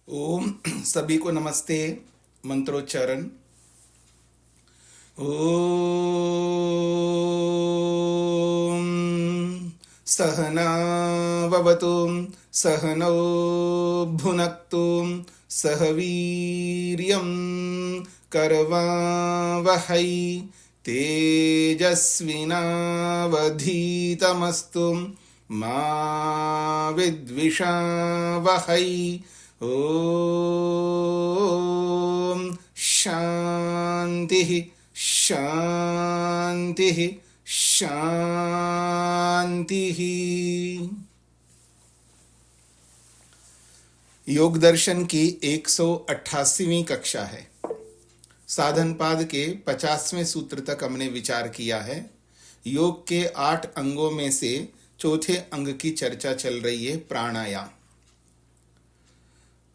ओम सभी को नमस्ते। मंत्रोच्चारण। ओम सहनाववतु सहनौ भुनक्तु सह वीर्यं करवावहै तेजस्विनावधीतमस्तु मा विद्विषावहै। ओम शांति शांति शांति। योग दर्शन की 188वीं कक्षा है। साधन पाद के 50वें सूत्र तक हमने विचार किया है। योग के 8 अंगों में से चौथे अंग की चर्चा चल रही है, प्राणायाम।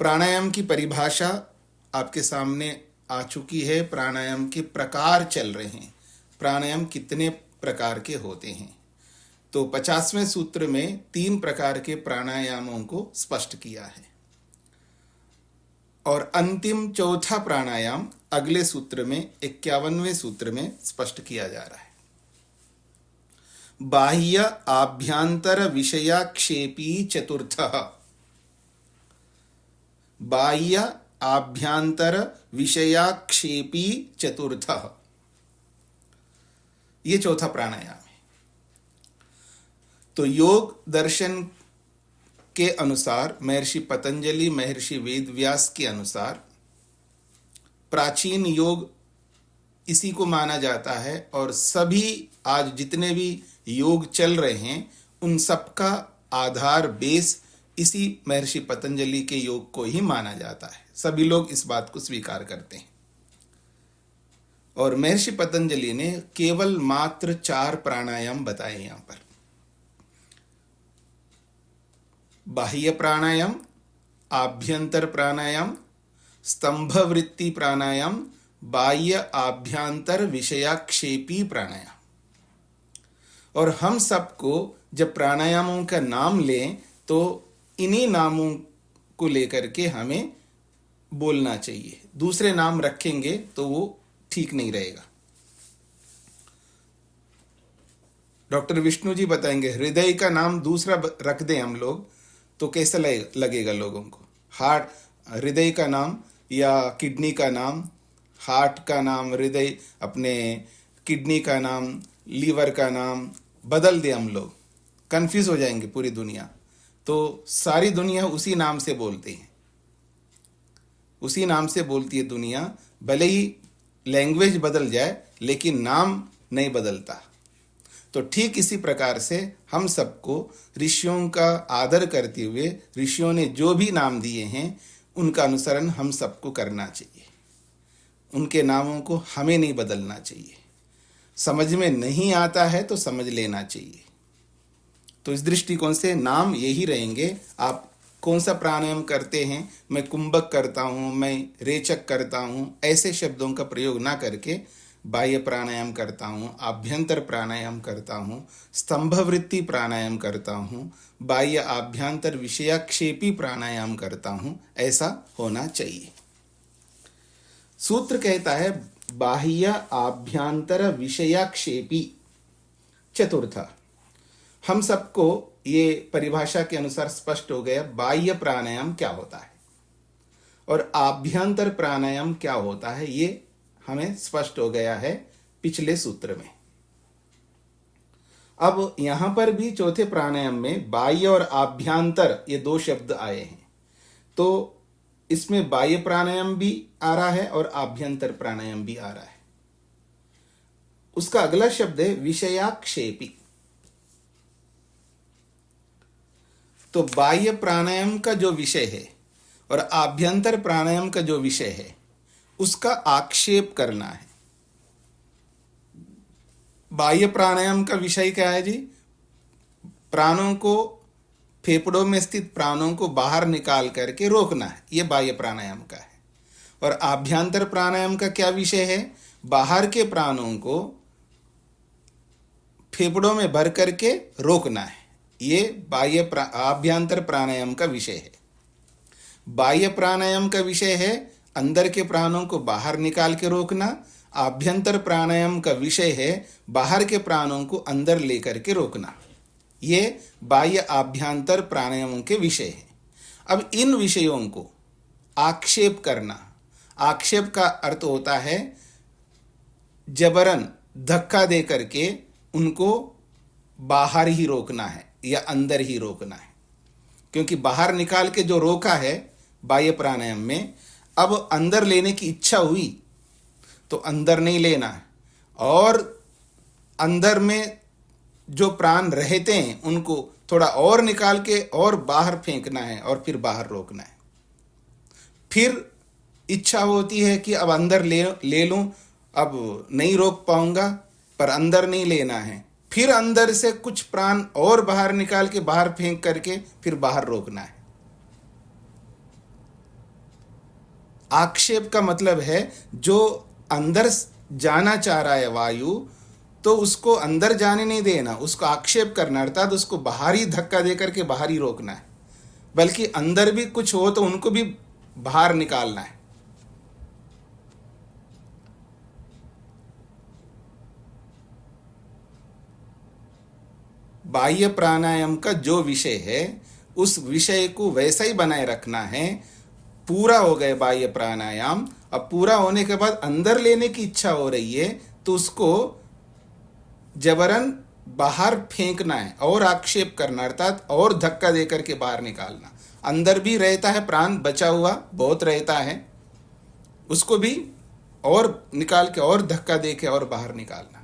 प्राणायाम की परिभाषा आपके सामने आ चुकी है। प्राणायाम के प्रकार चल रहे हैं, प्राणायाम कितने प्रकार के होते हैं। तो 50वें सूत्र में 3 प्रकार के प्राणायामों को स्पष्ट किया है और अंतिम चौथा प्राणायाम अगले सूत्र में 51वें सूत्र में स्पष्ट किया जा रहा है। बाह्य आभ्यंतर विषयाक्षेपी चतुर्थः। बाह्य आभ्यंतर विषयाक्षेपी चतुर्थः, ये चौथा प्राणायाम है। तो योग दर्शन के अनुसार, महर्षि पतंजलि, महर्षि वेदव्यास के अनुसार प्राचीन योग इसी को माना जाता है और सभी आज जितने भी योग चल रहे हैं उन सबका आधार, बेस इसी महर्षि पतंजलि के योग को ही माना जाता है। सभी लोग इस बात को स्वीकार करते हैं। और महर्षि पतंजलि ने केवल मात्र 4 प्राणायाम बताए यहां पर। बाह्य प्राणायाम, आभ्यंतर प्राणायाम, स्तंभ वृत्ति प्राणायाम, बाह्य आभ्यंतर विषयाक्षेपी प्राणायाम। और हम सबको जब प्राणायामों का नाम लें तो इन्हीं नामों को लेकर के हमें बोलना चाहिए। दूसरे नाम रखेंगे तो वो ठीक नहीं रहेगा। डॉक्टर विष्णु जी बताएंगे, हृदय का नाम दूसरा रख दें हम लोग तो कैसा लगेगा लोगों को। हार्ट, हृदय का नाम या किडनी का नाम, हार्ट का नाम हृदय, अपने किडनी का नाम, लीवर का नाम बदल दे हम लोग, कंफ्यूज हो जाएंगे पूरी दुनिया। तो सारी दुनिया उसी नाम से बोलती है, उसी नाम से बोलती है दुनिया। भले ही लैंग्वेज बदल जाए लेकिन नाम नहीं बदलता। तो ठीक इसी प्रकार से हम सबको ऋषियों का आदर करते हुए, ऋषियों ने जो भी नाम दिए हैं उनका अनुसरण हम सबको करना चाहिए। उनके नामों को हमें नहीं बदलना चाहिए। समझ में नहीं आता है तो समझ लेना चाहिए। तो इस दृष्टिकोण से नाम यही रहेंगे। आप कौन सा प्राणायाम करते हैं, मैं कुंभक करता हूँ, मैं रेचक करता हूँ, ऐसे शब्दों का प्रयोग ना करके बाह्य प्राणायाम करता हूँ, आभ्यंतर प्राणायाम करता हूँ, स्तंभ वृत्ति प्राणायाम करता हूँ, बाह्य आभ्यंतर विषयाक्षेपी प्राणायाम करता हूँ, ऐसा होना चाहिए। सूत्र कहता है बाह्य आभ्यंतर विषयाक्षेपी चतुर्थ। हम सबको ये परिभाषा के अनुसार स्पष्ट हो गया बाह्य प्राणायाम क्या होता है और आभ्यंतर प्राणायाम क्या होता है। ये हमें स्पष्ट हो गया है पिछले सूत्र में। अब यहां पर भी चौथे प्राणायाम में बाह्य और आभ्यंतर ये 2 शब्द आए हैं। तो इसमें बाह्य प्राणायाम भी आ रहा है और आभ्यंतर प्राणायाम भी आ रहा है। उसका अगला शब्द है विषयाक्षेपी। तो बाह्य प्राणायाम का जो विषय है और आभ्यंतर प्राणायाम का जो विषय है उसका आक्षेप करना है। बाह्य प्राणायाम का विषय क्या है जी? प्राणों को, फेफड़ों में स्थित प्राणों को बाहर निकाल करके रोकना है, यह बाह्य प्राणायाम का है। और आभ्यंतर प्राणायाम का क्या विषय है? बाहर के प्राणों को फेफड़ों में भर करके रोकना है, ये बाह्य आभ्यंतर प्राणायाम का विषय है। बाह्य प्राणायाम का विषय है अंदर के प्राणों को बाहर निकाल के रोकना, आभ्यंतर प्राणायाम का विषय है बाहर के प्राणों को अंदर लेकर के रोकना। ये बाह्य आभ्यंतर प्राणायामों के विषय है। अब इन विषयों को आक्षेप करना, आक्षेप का अर्थ होता है जबरन धक्का दे करके उनको बाहर ही रोकना है या अंदर ही रोकना है। क्योंकि बाहर निकाल के जो रोका है बाह्य प्राणायाम में, अब अंदर लेने की इच्छा हुई तो अंदर नहीं लेना है, और अंदर में जो प्राण रहते हैं उनको थोड़ा और निकाल के और बाहर फेंकना है और फिर बाहर रोकना है। फिर इच्छा होती है कि अब अंदर ले लूं, अब नहीं रोक पाऊंगा, पर अंदर नहीं लेना है। फिर अंदर से कुछ प्राण और बाहर निकाल के बाहर फेंक करके फिर बाहर रोकना है। आक्षेप का मतलब है जो अंदर जाना चाह रहा है वायु, तो उसको अंदर जाने नहीं देना, उसको आक्षेप करना, अर्थात उसको बाहर ही धक्का दे करके बाहर ही रोकना है। बल्कि अंदर भी कुछ हो तो उनको भी बाहर निकालना है। बाह्य प्राणायाम का जो विषय है उस विषय को वैसा ही बनाए रखना है। पूरा हो गए बाह्य प्राणायाम, अब पूरा होने के बाद अंदर लेने की इच्छा हो रही है तो उसको जबरन बाहर फेंकना है और आक्षेप करना, अर्थात और धक्का दे करके बाहर निकालना। अंदर भी रहता है प्राण, बचा हुआ बहुत रहता है, उसको भी और निकाल के और धक्का दे के और बाहर निकालना।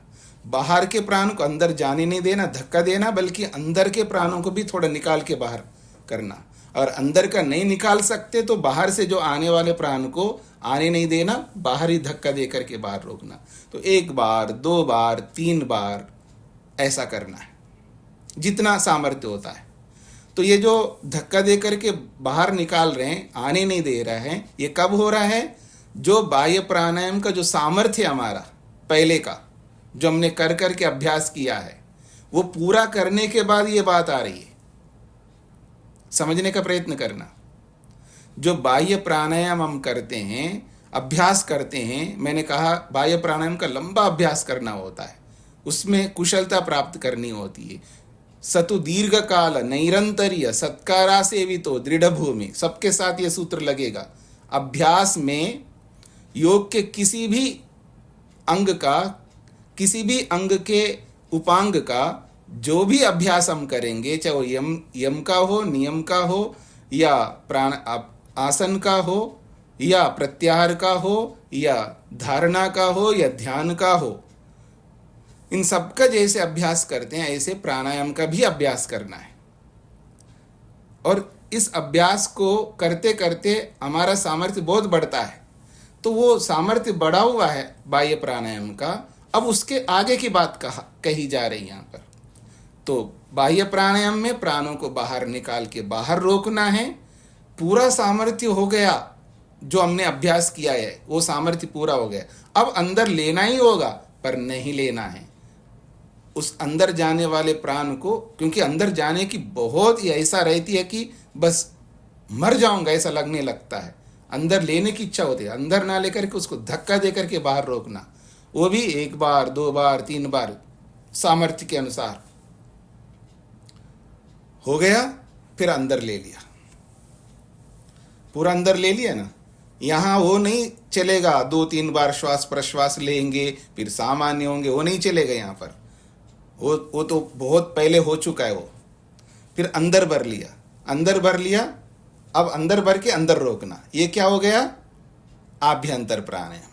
बाहर के प्राण को अंदर जाने नहीं देना, धक्का देना, बल्कि अंदर के प्राणों को भी थोड़ा निकाल के बाहर करना। और अंदर का नहीं निकाल सकते तो बाहर से जो आने वाले प्राण को आने नहीं देना, बाहर ही धक्का दे करके बाहर रोकना। तो 1 बार 2 बार 3 बार ऐसा करना है, जितना सामर्थ्य होता है। तो ये जो धक्का दे करके बाहर निकाल रहे हैं, आने नहीं दे रहा है, ये कब हो रहा है? जो बाह्य प्राणायाम का जो सामर्थ्य हमारा पहले का जो हमने कर करके अभ्यास किया है, वो पूरा करने के बाद ये बात आ रही है। समझने का प्रयत्न करना। जो बाह्य प्राणायाम हम करते हैं, अभ्यास करते हैं, मैंने कहा बाह्य प्राणायाम का लंबा अभ्यास करना होता है, उसमें कुशलता प्राप्त करनी होती है। सतु दीर्घ काल नैरंतर्य सत्कारा सेवितो दृढ़ भूमि, सबके साथ ये सूत्र लगेगा। अभ्यास में योग के किसी भी अंग का, किसी भी अंग के उपांग का जो भी अभ्यास हम करेंगे, चाहे वो यम का हो, नियम का हो, या प्राण आसन का हो, या प्रत्याहार का हो, या धारणा का हो, या ध्यान का हो, इन सब का जैसे अभ्यास करते हैं ऐसे प्राणायाम का भी अभ्यास करना है। और इस अभ्यास को करते करते हमारा सामर्थ्य बहुत बढ़ता है। तो वो सामर्थ्य बढ़ा हुआ है बाह्य प्राणायाम का। अब उसके आगे की बात कही जा रही है यहाँ पर। तो बाह्य प्राणायाम में प्राणों को बाहर निकाल के बाहर रोकना है। पूरा सामर्थ्य हो गया, जो हमने अभ्यास किया है वो सामर्थ्य पूरा हो गया। अब अंदर लेना ही होगा, पर नहीं लेना है उस अंदर जाने वाले प्राण को, क्योंकि अंदर जाने की बहुत ही ऐसा रहती है कि बस मर जाऊंगा ऐसा लगने लगता है। अंदर लेने की इच्छा होती है, अंदर ना लेकर के उसको धक्का दे करके बाहर रोकना, वो भी 1 बार 2 बार 3 बार सामर्थ्य के अनुसार हो गया। फिर अंदर ले लिया, पूरा अंदर ले लिया ना। यहां वो नहीं चलेगा 2-3 बार श्वास प्रश्वास लेंगे फिर सामान्य होंगे, वो नहीं चलेगा यहाँ पर। वो तो बहुत पहले हो चुका है वो। फिर अंदर भर लिया, अंदर भर लिया, अब अंदर भर के अंदर रोकना। ये क्या हो गया? आभ्यंतर प्राणायाम।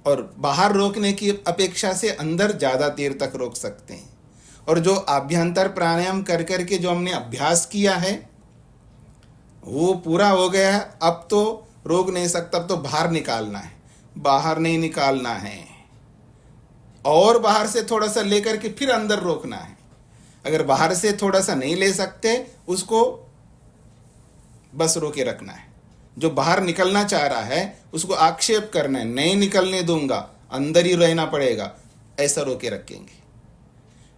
और बाहर रोकने की अपेक्षा से अंदर ज़्यादा देर तक रोक सकते हैं। और जो आभ्यंतर प्राणायाम कर करके जो हमने अभ्यास किया है वो पूरा हो गया है। अब तो रोक नहीं सकता, अब तो बाहर निकालना है, बाहर नहीं निकालना है, और बाहर से थोड़ा सा लेकर के फिर अंदर रोकना है। अगर बाहर से थोड़ा सा नहीं ले सकते, उसको बस रोके रखना है। जो बाहर निकलना चाह रहा है उसको आक्षेप करना है, नहीं निकलने दूंगा, अंदर ही रहना पड़ेगा, ऐसा रोके रखेंगे।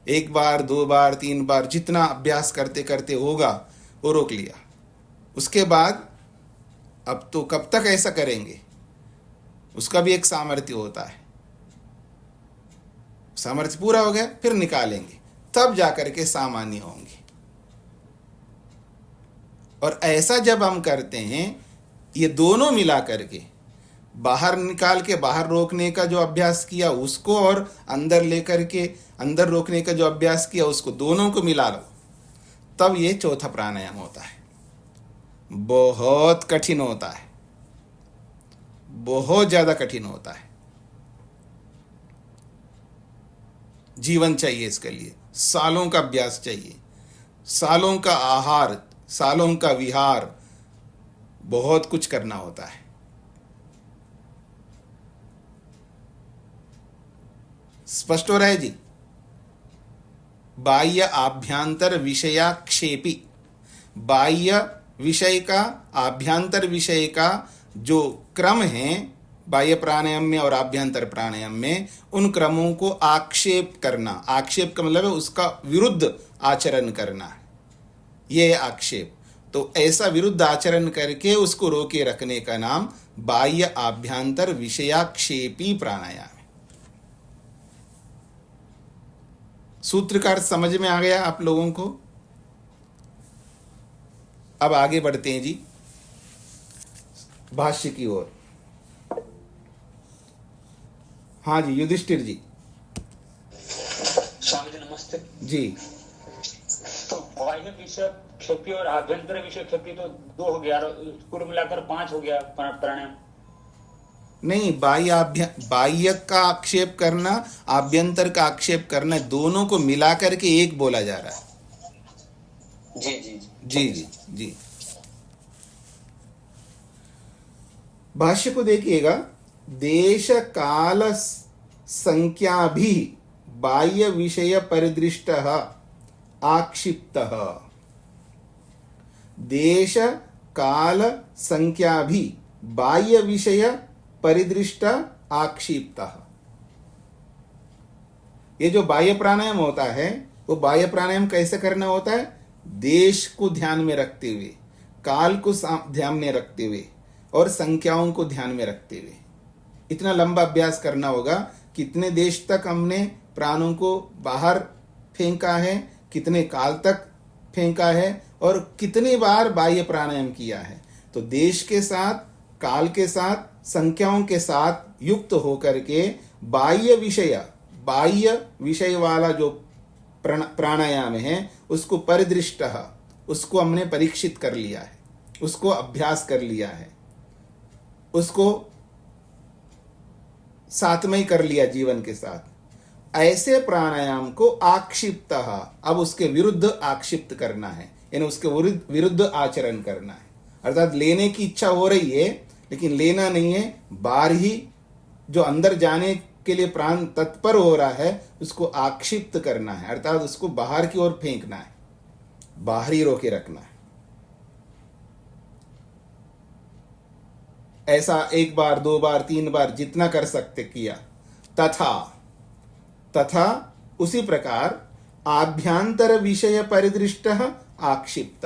1 बार 2 बार 3 बार जितना अभ्यास करते करते होगा वो रोक लिया। उसके बाद अब तो कब तक ऐसा करेंगे, उसका भी एक सामर्थ्य होता है। सामर्थ्य पूरा हो गया फिर निकालेंगे, तब जाकर के सामान्य होंगे। और ऐसा जब हम करते हैं, ये दोनों मिला करके, बाहर निकाल के बाहर रोकने का जो अभ्यास किया उसको, और अंदर लेकर के अंदर रोकने का जो अभ्यास किया उसको, दोनों को मिला लो, तब ये चौथा प्राणायाम होता है। बहुत कठिन होता है, बहुत ज्यादा कठिन होता है। जीवन चाहिए इसके लिए, सालों का अभ्यास चाहिए, सालों का आहार, सालों का विहार, बहुत कुछ करना होता है। स्पष्ट हो रहा है जी? बाह्य आभ्यंतर विषयाक्षेपी, बाह्य विषय का, आभ्यंतर विषय का जो क्रम है बाह्य प्राणायाम में और आभ्यंतर प्राणायाम में, उन क्रमों को आक्षेप करना। आक्षेप का मतलब है उसका विरुद्ध आचरण करना, ये आक्षेप। तो ऐसा विरुद्ध आचरण करके उसको रोके रखने का नाम बाह्य आभ्यंतर विषयाक्षेपी प्राणायाम है। सूत्र का अर्थ समझ में आ गया आप लोगों को? अब आगे बढ़ते हैं जी भाष्य की ओर। हाँ जी, युधिष्ठिर जी। स्वामी जी नमस्ते जी। तो बाह्य विषय क्षेपी और आभ्यंतर विषय क्षेपी तो 2 हो गया, कुल मिलाकर 5 हो गया प्राणायाम। नहीं, बाह्य का आक्षेप करना, आभ्यंतर का आक्षेप करना, दोनों को मिलाकर के एक बोला जा रहा है। जी जी जी जी जी। भाष्य को देखिएगा। देश काल संख्या भी बाह्य विषय परिदृष्ट आक्षिप्त। देश काल संख्या भी बाह्य विषय परिदृष्ट आक्षिप्त। ये जो बाह्य प्राणायाम होता है, वो बाह्य प्राणायाम कैसे करना होता है? देश को ध्यान में रखते हुए, काल को ध्यान में रखते हुए और संख्याओं को ध्यान में रखते हुए। इतना लंबा अभ्यास करना होगा। कितने देश तक हमने प्राणों को बाहर फेंका है, कितने काल तक फेंका है, और कितनी बार बाह्य प्राणायाम किया है। तो देश के साथ, काल के साथ, संख्याओं के साथ युक्त होकर के बाह्य विषय वाला जो प्राणायाम है उसको परिदृष्ट, उसको हमने परीक्षित कर लिया है, उसको अभ्यास कर लिया है, उसको साथमय कर लिया जीवन के साथ। ऐसे प्राणायाम को आक्षिप्त, अब उसके विरुद्ध आक्षिप्त करना है, यानी उसके विरुद्ध आचरण करना है। अर्थात लेने की इच्छा हो रही है लेकिन लेना नहीं है, बाहर ही जो अंदर जाने के लिए प्राण तत्पर हो रहा है उसको आक्षिप्त करना है, अर्थात उसको बाहर की ओर फेंकना है, बाहर ही रोके रखना है। ऐसा 1 बार, 2 बार, 3 बार जितना कर सकते किया। तथा उसी प्रकार आभ्यंतर विषय परिदृष्ट आक्षिप्त।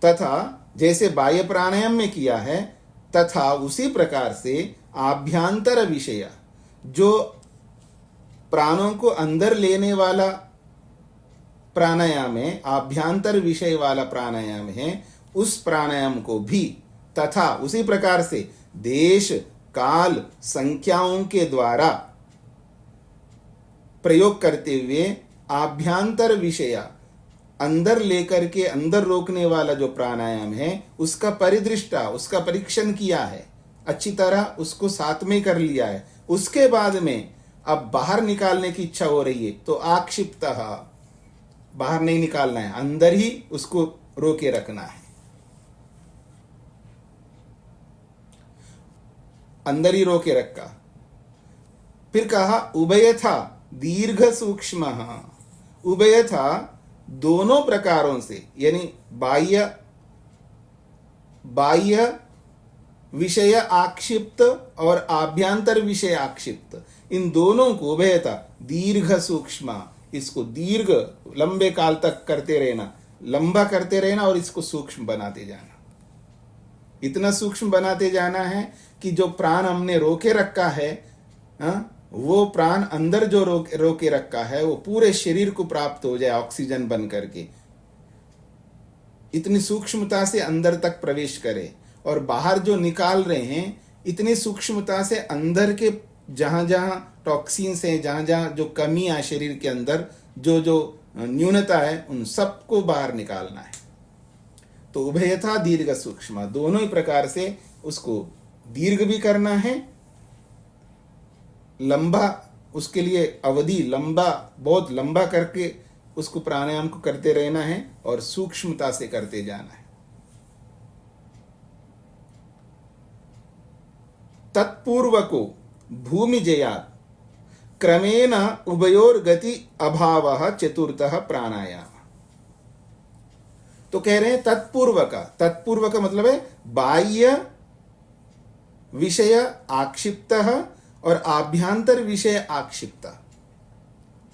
तथा जैसे बाह्य प्राणायाम में किया है, तथा उसी प्रकार से आभ्यंतर विषय, जो प्राणों को अंदर लेने वाला प्राणायाम है, आभ्यंतर विषय वाला प्राणायाम है, उस प्राणायाम को भी तथा उसी प्रकार से देश काल संख्याओं के द्वारा प्रयोग करते हुए आभ्यंतर विषय, अंदर लेकर के अंदर रोकने वाला जो प्राणायाम है उसका परिदृष्टा, उसका परीक्षण किया है, अच्छी तरह उसको साथ में कर लिया है। उसके बाद में अब बाहर निकालने की इच्छा हो रही है तो आक्षिप्त, बाहर नहीं निकालना है, अंदर ही उसको रोके रखना है, अंदर ही रोके रखा। फिर कहा उभयथा दीर्घ सूक्ष्म, उभयथा दोनों प्रकारों से, यानी बाह्य विषय आक्षिप्त और आभ्यंतर विषय आक्षिप्त, इन दोनों को उभयता दीर्घ सूक्ष्म, इसको दीर्घ लंबे काल तक करते रहना, लंबा करते रहना और इसको सूक्ष्म बनाते जाना। इतना सूक्ष्म बनाते जाना है कि जो प्राण हमने रोके रखा है, वो प्राण अंदर जो रोके रखा है वो पूरे शरीर को प्राप्त हो जाए ऑक्सीजन बन करके, इतनी सूक्ष्मता से अंदर तक प्रवेश करे। और बाहर जो निकाल रहे हैं इतनी सूक्ष्मता से अंदर के जहां जहां टॉक्सिन्स हैं, जहां जहां जो कमी है शरीर के अंदर, जो जो न्यूनता है, उन सबको बाहर निकालना है। तो उभयथा दीर्घ सूक्ष्म, दोनों ही प्रकार से उसको दीर्घ भी करना है, लंबा, उसके लिए अवधि लंबा, बहुत लंबा करके उसको प्राणायाम को करते रहना है और सूक्ष्मता से करते जाना है। तत्पूर्वको भूमि जयात् क्रमेण उभयोर गति अभावः चतुर्थः प्राणायाम। तो कह रहे हैं तत्पूर्व का मतलब है बाह्य विषय आक्षिप्त और आभ्यंतर विषय आक्षिप्त।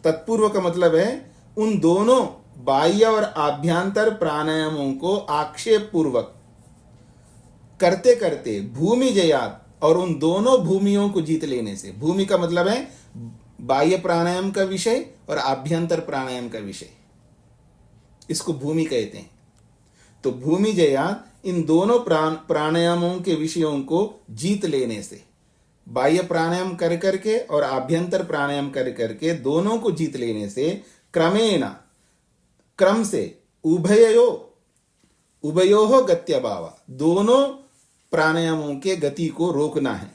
तत्पूर्व का मतलब है उन दोनों बाह्य और आभ्यंतर प्राणायामों को आक्षेप पूर्वक करते करते भूमि जयात, और उन दोनों भूमियों को जीत लेने से, भूमि का मतलब है बाह्य प्राणायाम का विषय और आभ्यंतर प्राणायाम का विषय, इसको भूमि कहते हैं। तो भूमि जयात, इन दोनों प्राणायामों के विषयों को जीत लेने से, बाह्य प्राणायाम कर करके और आभ्यंतर प्राणायाम कर करके दोनों को जीत लेने से, क्रमेण, क्रम से, उभयोः गत्यभाव, दोनों प्राणायामों के गति को रोकना है।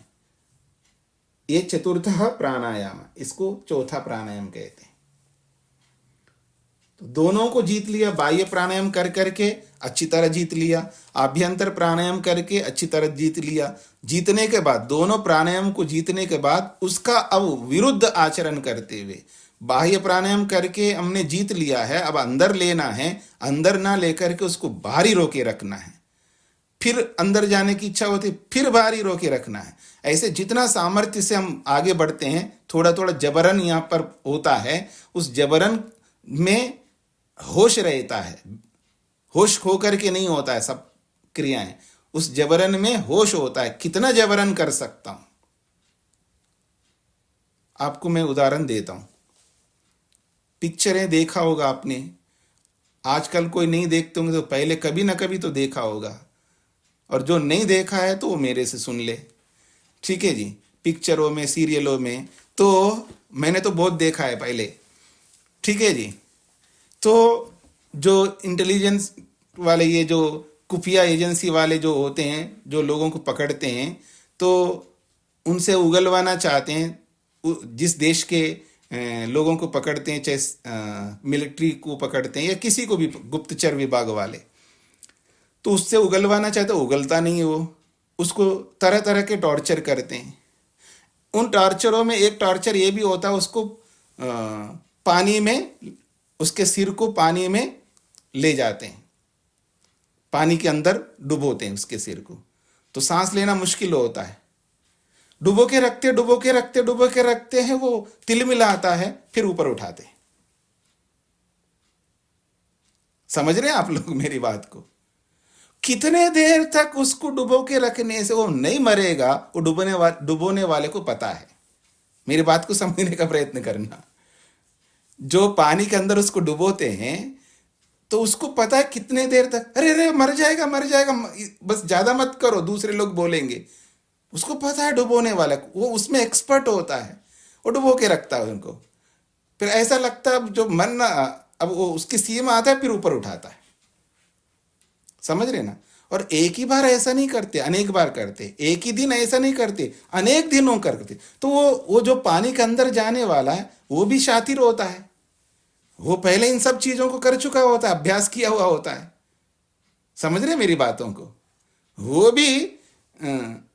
ये चतुर्थः प्राणायाम, इसको चौथा प्राणायाम कहते हैं। तो दोनों को जीत लिया, बाह्य प्राणायाम कर करके अच्छी तरह जीत लिया, आभ्यंतर प्राणायाम करके अच्छी तरह जीत लिया। जीतने के बाद, दोनों प्राणायाम को जीतने के बाद उसका अब विरुद्ध आचरण करते हुए, बाह्य प्राणायाम करके हमने जीत लिया है, अब अंदर लेना है, अंदर ना लेकर के उसको बाहर ही रोके रखना है। फिर अंदर जाने की इच्छा होती, फिर बाहर ही रोके रखना है। ऐसे जितना सामर्थ्य से हम आगे बढ़ते हैं, थोड़ा थोड़ा जबरन यहाँ पर होता है, उस जबरन में होश रहता है, होश खो करके नहीं होता है सब क्रियाएं, उस जबरन में होश होता है। कितना जबरन कर सकता हूं, आपको मैं उदाहरण देता हूं। पिक्चरें देखा होगा आपने, आजकल कोई नहीं देखते होंगे तो पहले कभी ना कभी तो देखा होगा, और जो नहीं देखा है तो वो मेरे से सुन ले, ठीक है जी। पिक्चरों में, सीरियलों में तो मैंने तो बहुत देखा है पहले, ठीक है जी। तो जो इंटेलिजेंस वाले, ये जो खुफिया एजेंसी वाले जो होते हैं, जो लोगों को पकड़ते हैं, तो उनसे उगलवाना चाहते हैं। जिस देश के लोगों को पकड़ते हैं, चाहे मिलिट्री को पकड़ते हैं या किसी को भी, गुप्तचर विभाग वाले, तो उससे उगलवाना चाहते, उगलता नहीं है वो, उसको तरह तरह के टॉर्चर करते हैं। उन टॉर्चरों में एक टॉर्चर ये भी होता है, उसको पानी में, उसके सिर को पानी में ले जाते हैं, पानी के अंदर डुबोते हैं उसके सिर को, तो सांस लेना मुश्किल होता है। डुबो के रखते हैं, वो तिलमिलाता है, फिर ऊपर उठाते हैं। समझ रहे हैं आप लोग मेरी बात को? कितने देर तक उसको डुबो के रखने से वो नहीं मरेगा, वो डुबोने वाले को पता है। मेरी बात को समझने का प्रयत्न करना। जो पानी के अंदर उसको डुबोते हैं तो उसको पता है कितने देर तक, अरे अरे मर जाएगा, बस ज्यादा मत करो, दूसरे लोग बोलेंगे। उसको पता है डुबोने वाला, वो उसमें एक्सपर्ट होता है, वो डुबो के रखता है उनको। फिर ऐसा लगता है जो मरना, अब वो उसकी सीमा आता है, फिर ऊपर उठाता है। समझ रहे ना? और एक ही बार ऐसा नहीं करते, अनेक बार करते। एक ही दिन ऐसा नहीं करते, अनेक दिनों करते। तो वो जो पानी के अंदर जाने वाला है वो भी शातिर होता है, वो पहले इन सब चीजों को कर चुका होता है, अभ्यास किया हुआ होता है। समझ रहे मेरी बातों को? वो भी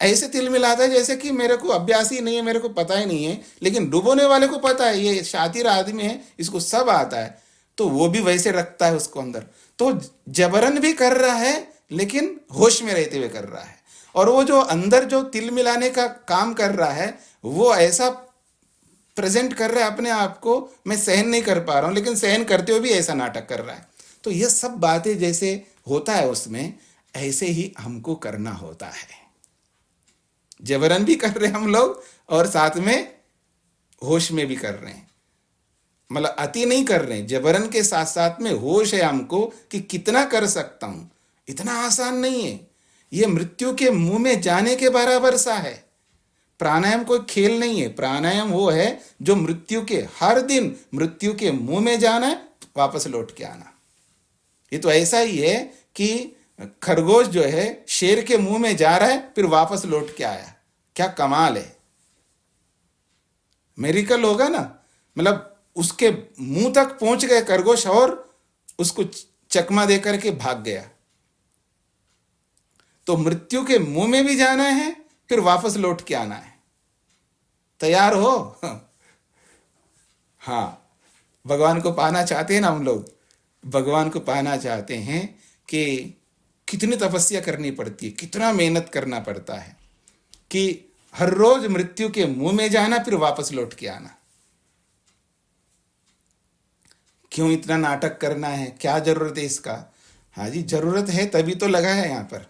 ऐसे तिल मिलाता है जैसे कि मेरे को अभ्यास ही नहीं है, मेरे को पता ही नहीं है, लेकिन डुबोने वाले को पता है ये शातिर आदमी है, इसको सब आता है, तो वो भी वैसे रखता है उसको अंदर। तो जबरन भी कर रहा है लेकिन होश में रहते हुए कर रहा है। और वो जो अंदर जो तिल मिलाने का काम कर रहा है, वो ऐसा प्रेजेंट कर रहा है अपने आप को, मैं सहन नहीं कर पा रहा हूं, लेकिन सहन करते हुए भी ऐसा नाटक कर रहा है। तो ये सब बातें जैसे होता है उसमें, ऐसे ही हमको करना होता है। जबरन भी कर रहे हैं हम लोग और साथ में होश में भी कर रहे हैं, मतलब अति नहीं कर रहे हैं, जबरन के साथ साथ में होश है हमको कि कितना कर सकता हूं। इतना आसान नहीं है, ये मृत्यु के मुंह में जाने के बराबर सा है। प्राणायाम कोई खेल नहीं है, प्राणायाम वो है जो मृत्यु के हर दिन मृत्यु के मुंह में जाना है, वापस लौट के आना। ये तो ऐसा ही है कि खरगोश जो है शेर के मुंह में जा रहा है, फिर वापस लौट के आया। क्या कमाल है, मेरिकल होगा ना। मतलब उसके मुंह तक पहुंच गए खरगोश और उसको चकमा देकर के भाग गया। तो मृत्यु के मुंह में भी जाना है, फिर वापस लौट के आना है। तैयार हो? हाँ, भगवान को पाना चाहते हैं ना हम लोग, भगवान को पाना चाहते हैं कि कितनी तपस्या करनी पड़ती है, कितना मेहनत करना पड़ता है कि हर रोज मृत्यु के मुंह में जाना, फिर वापस लौट के आना। क्यों इतना नाटक करना है, क्या जरूरत है इसका? हाँ जी, जरूरत है तभी तो लगा है यहाँ पर।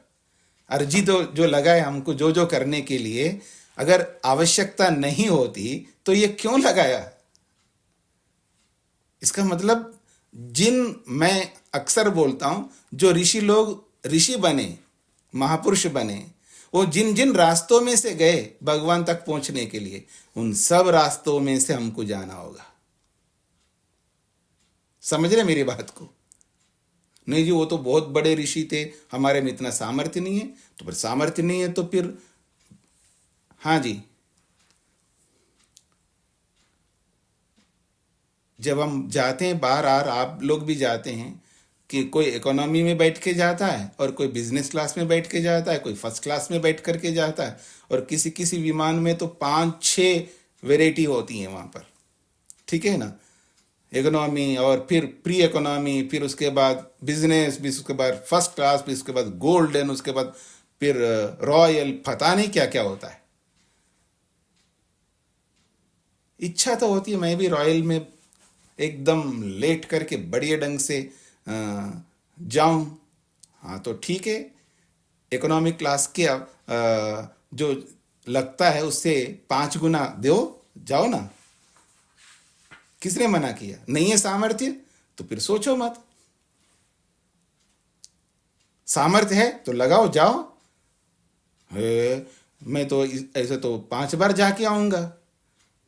अर्जी तो जो लगा है हमको जो जो करने के लिए, अगर आवश्यकता नहीं होती तो ये क्यों लगाया? इसका मतलब मैं अक्सर बोलता हूं, जो ऋषि लोग ऋषि बने, महापुरुष बने, वो जिन जिन रास्तों में से गए भगवान तक पहुंचने के लिए, उन सब रास्तों में से हमको जाना होगा। समझ रहे मेरी बात को? नहीं जी, वो तो बहुत बड़े ऋषि थे, हमारे में इतना सामर्थ्य नहीं है। तो फिर सामर्थ्य नहीं है तो फिर, हाँ जी, जब हम जाते हैं बाहर, आप लोग भी जाते हैं कि कोई इकोनॉमी में बैठ के जाता है और कोई बिजनेस क्लास में बैठ के जाता है, कोई फर्स्ट क्लास में बैठ करके जाता है, और किसी किसी विमान में तो 5-6 वेराइटी होती हैं वहाँ पर। ठीक है ना? इकोनॉमी और फिर प्री इकोनॉमी, फिर उसके बाद बिजनेस, फिर उसके बाद फर्स्ट क्लास, फिर उसके बाद गोल्डन, उसके बाद फिर रॉयल, पता नहीं क्या क्या होता है। इच्छा तो होती है मैं भी रॉयल में एकदम लेट करके बढ़िया ढंग से जाऊं। हाँ तो ठीक है, इकोनॉमिक क्लास के जो लगता है उससे 5 गुना दो, जाओ ना। किसने मना किया? नहीं है सामर्थ्य तो फिर सोचो मत। सामर्थ्य है तो लगाओ, जाओ। मैं तो ऐसे तो 5 बार जाके आऊंगा,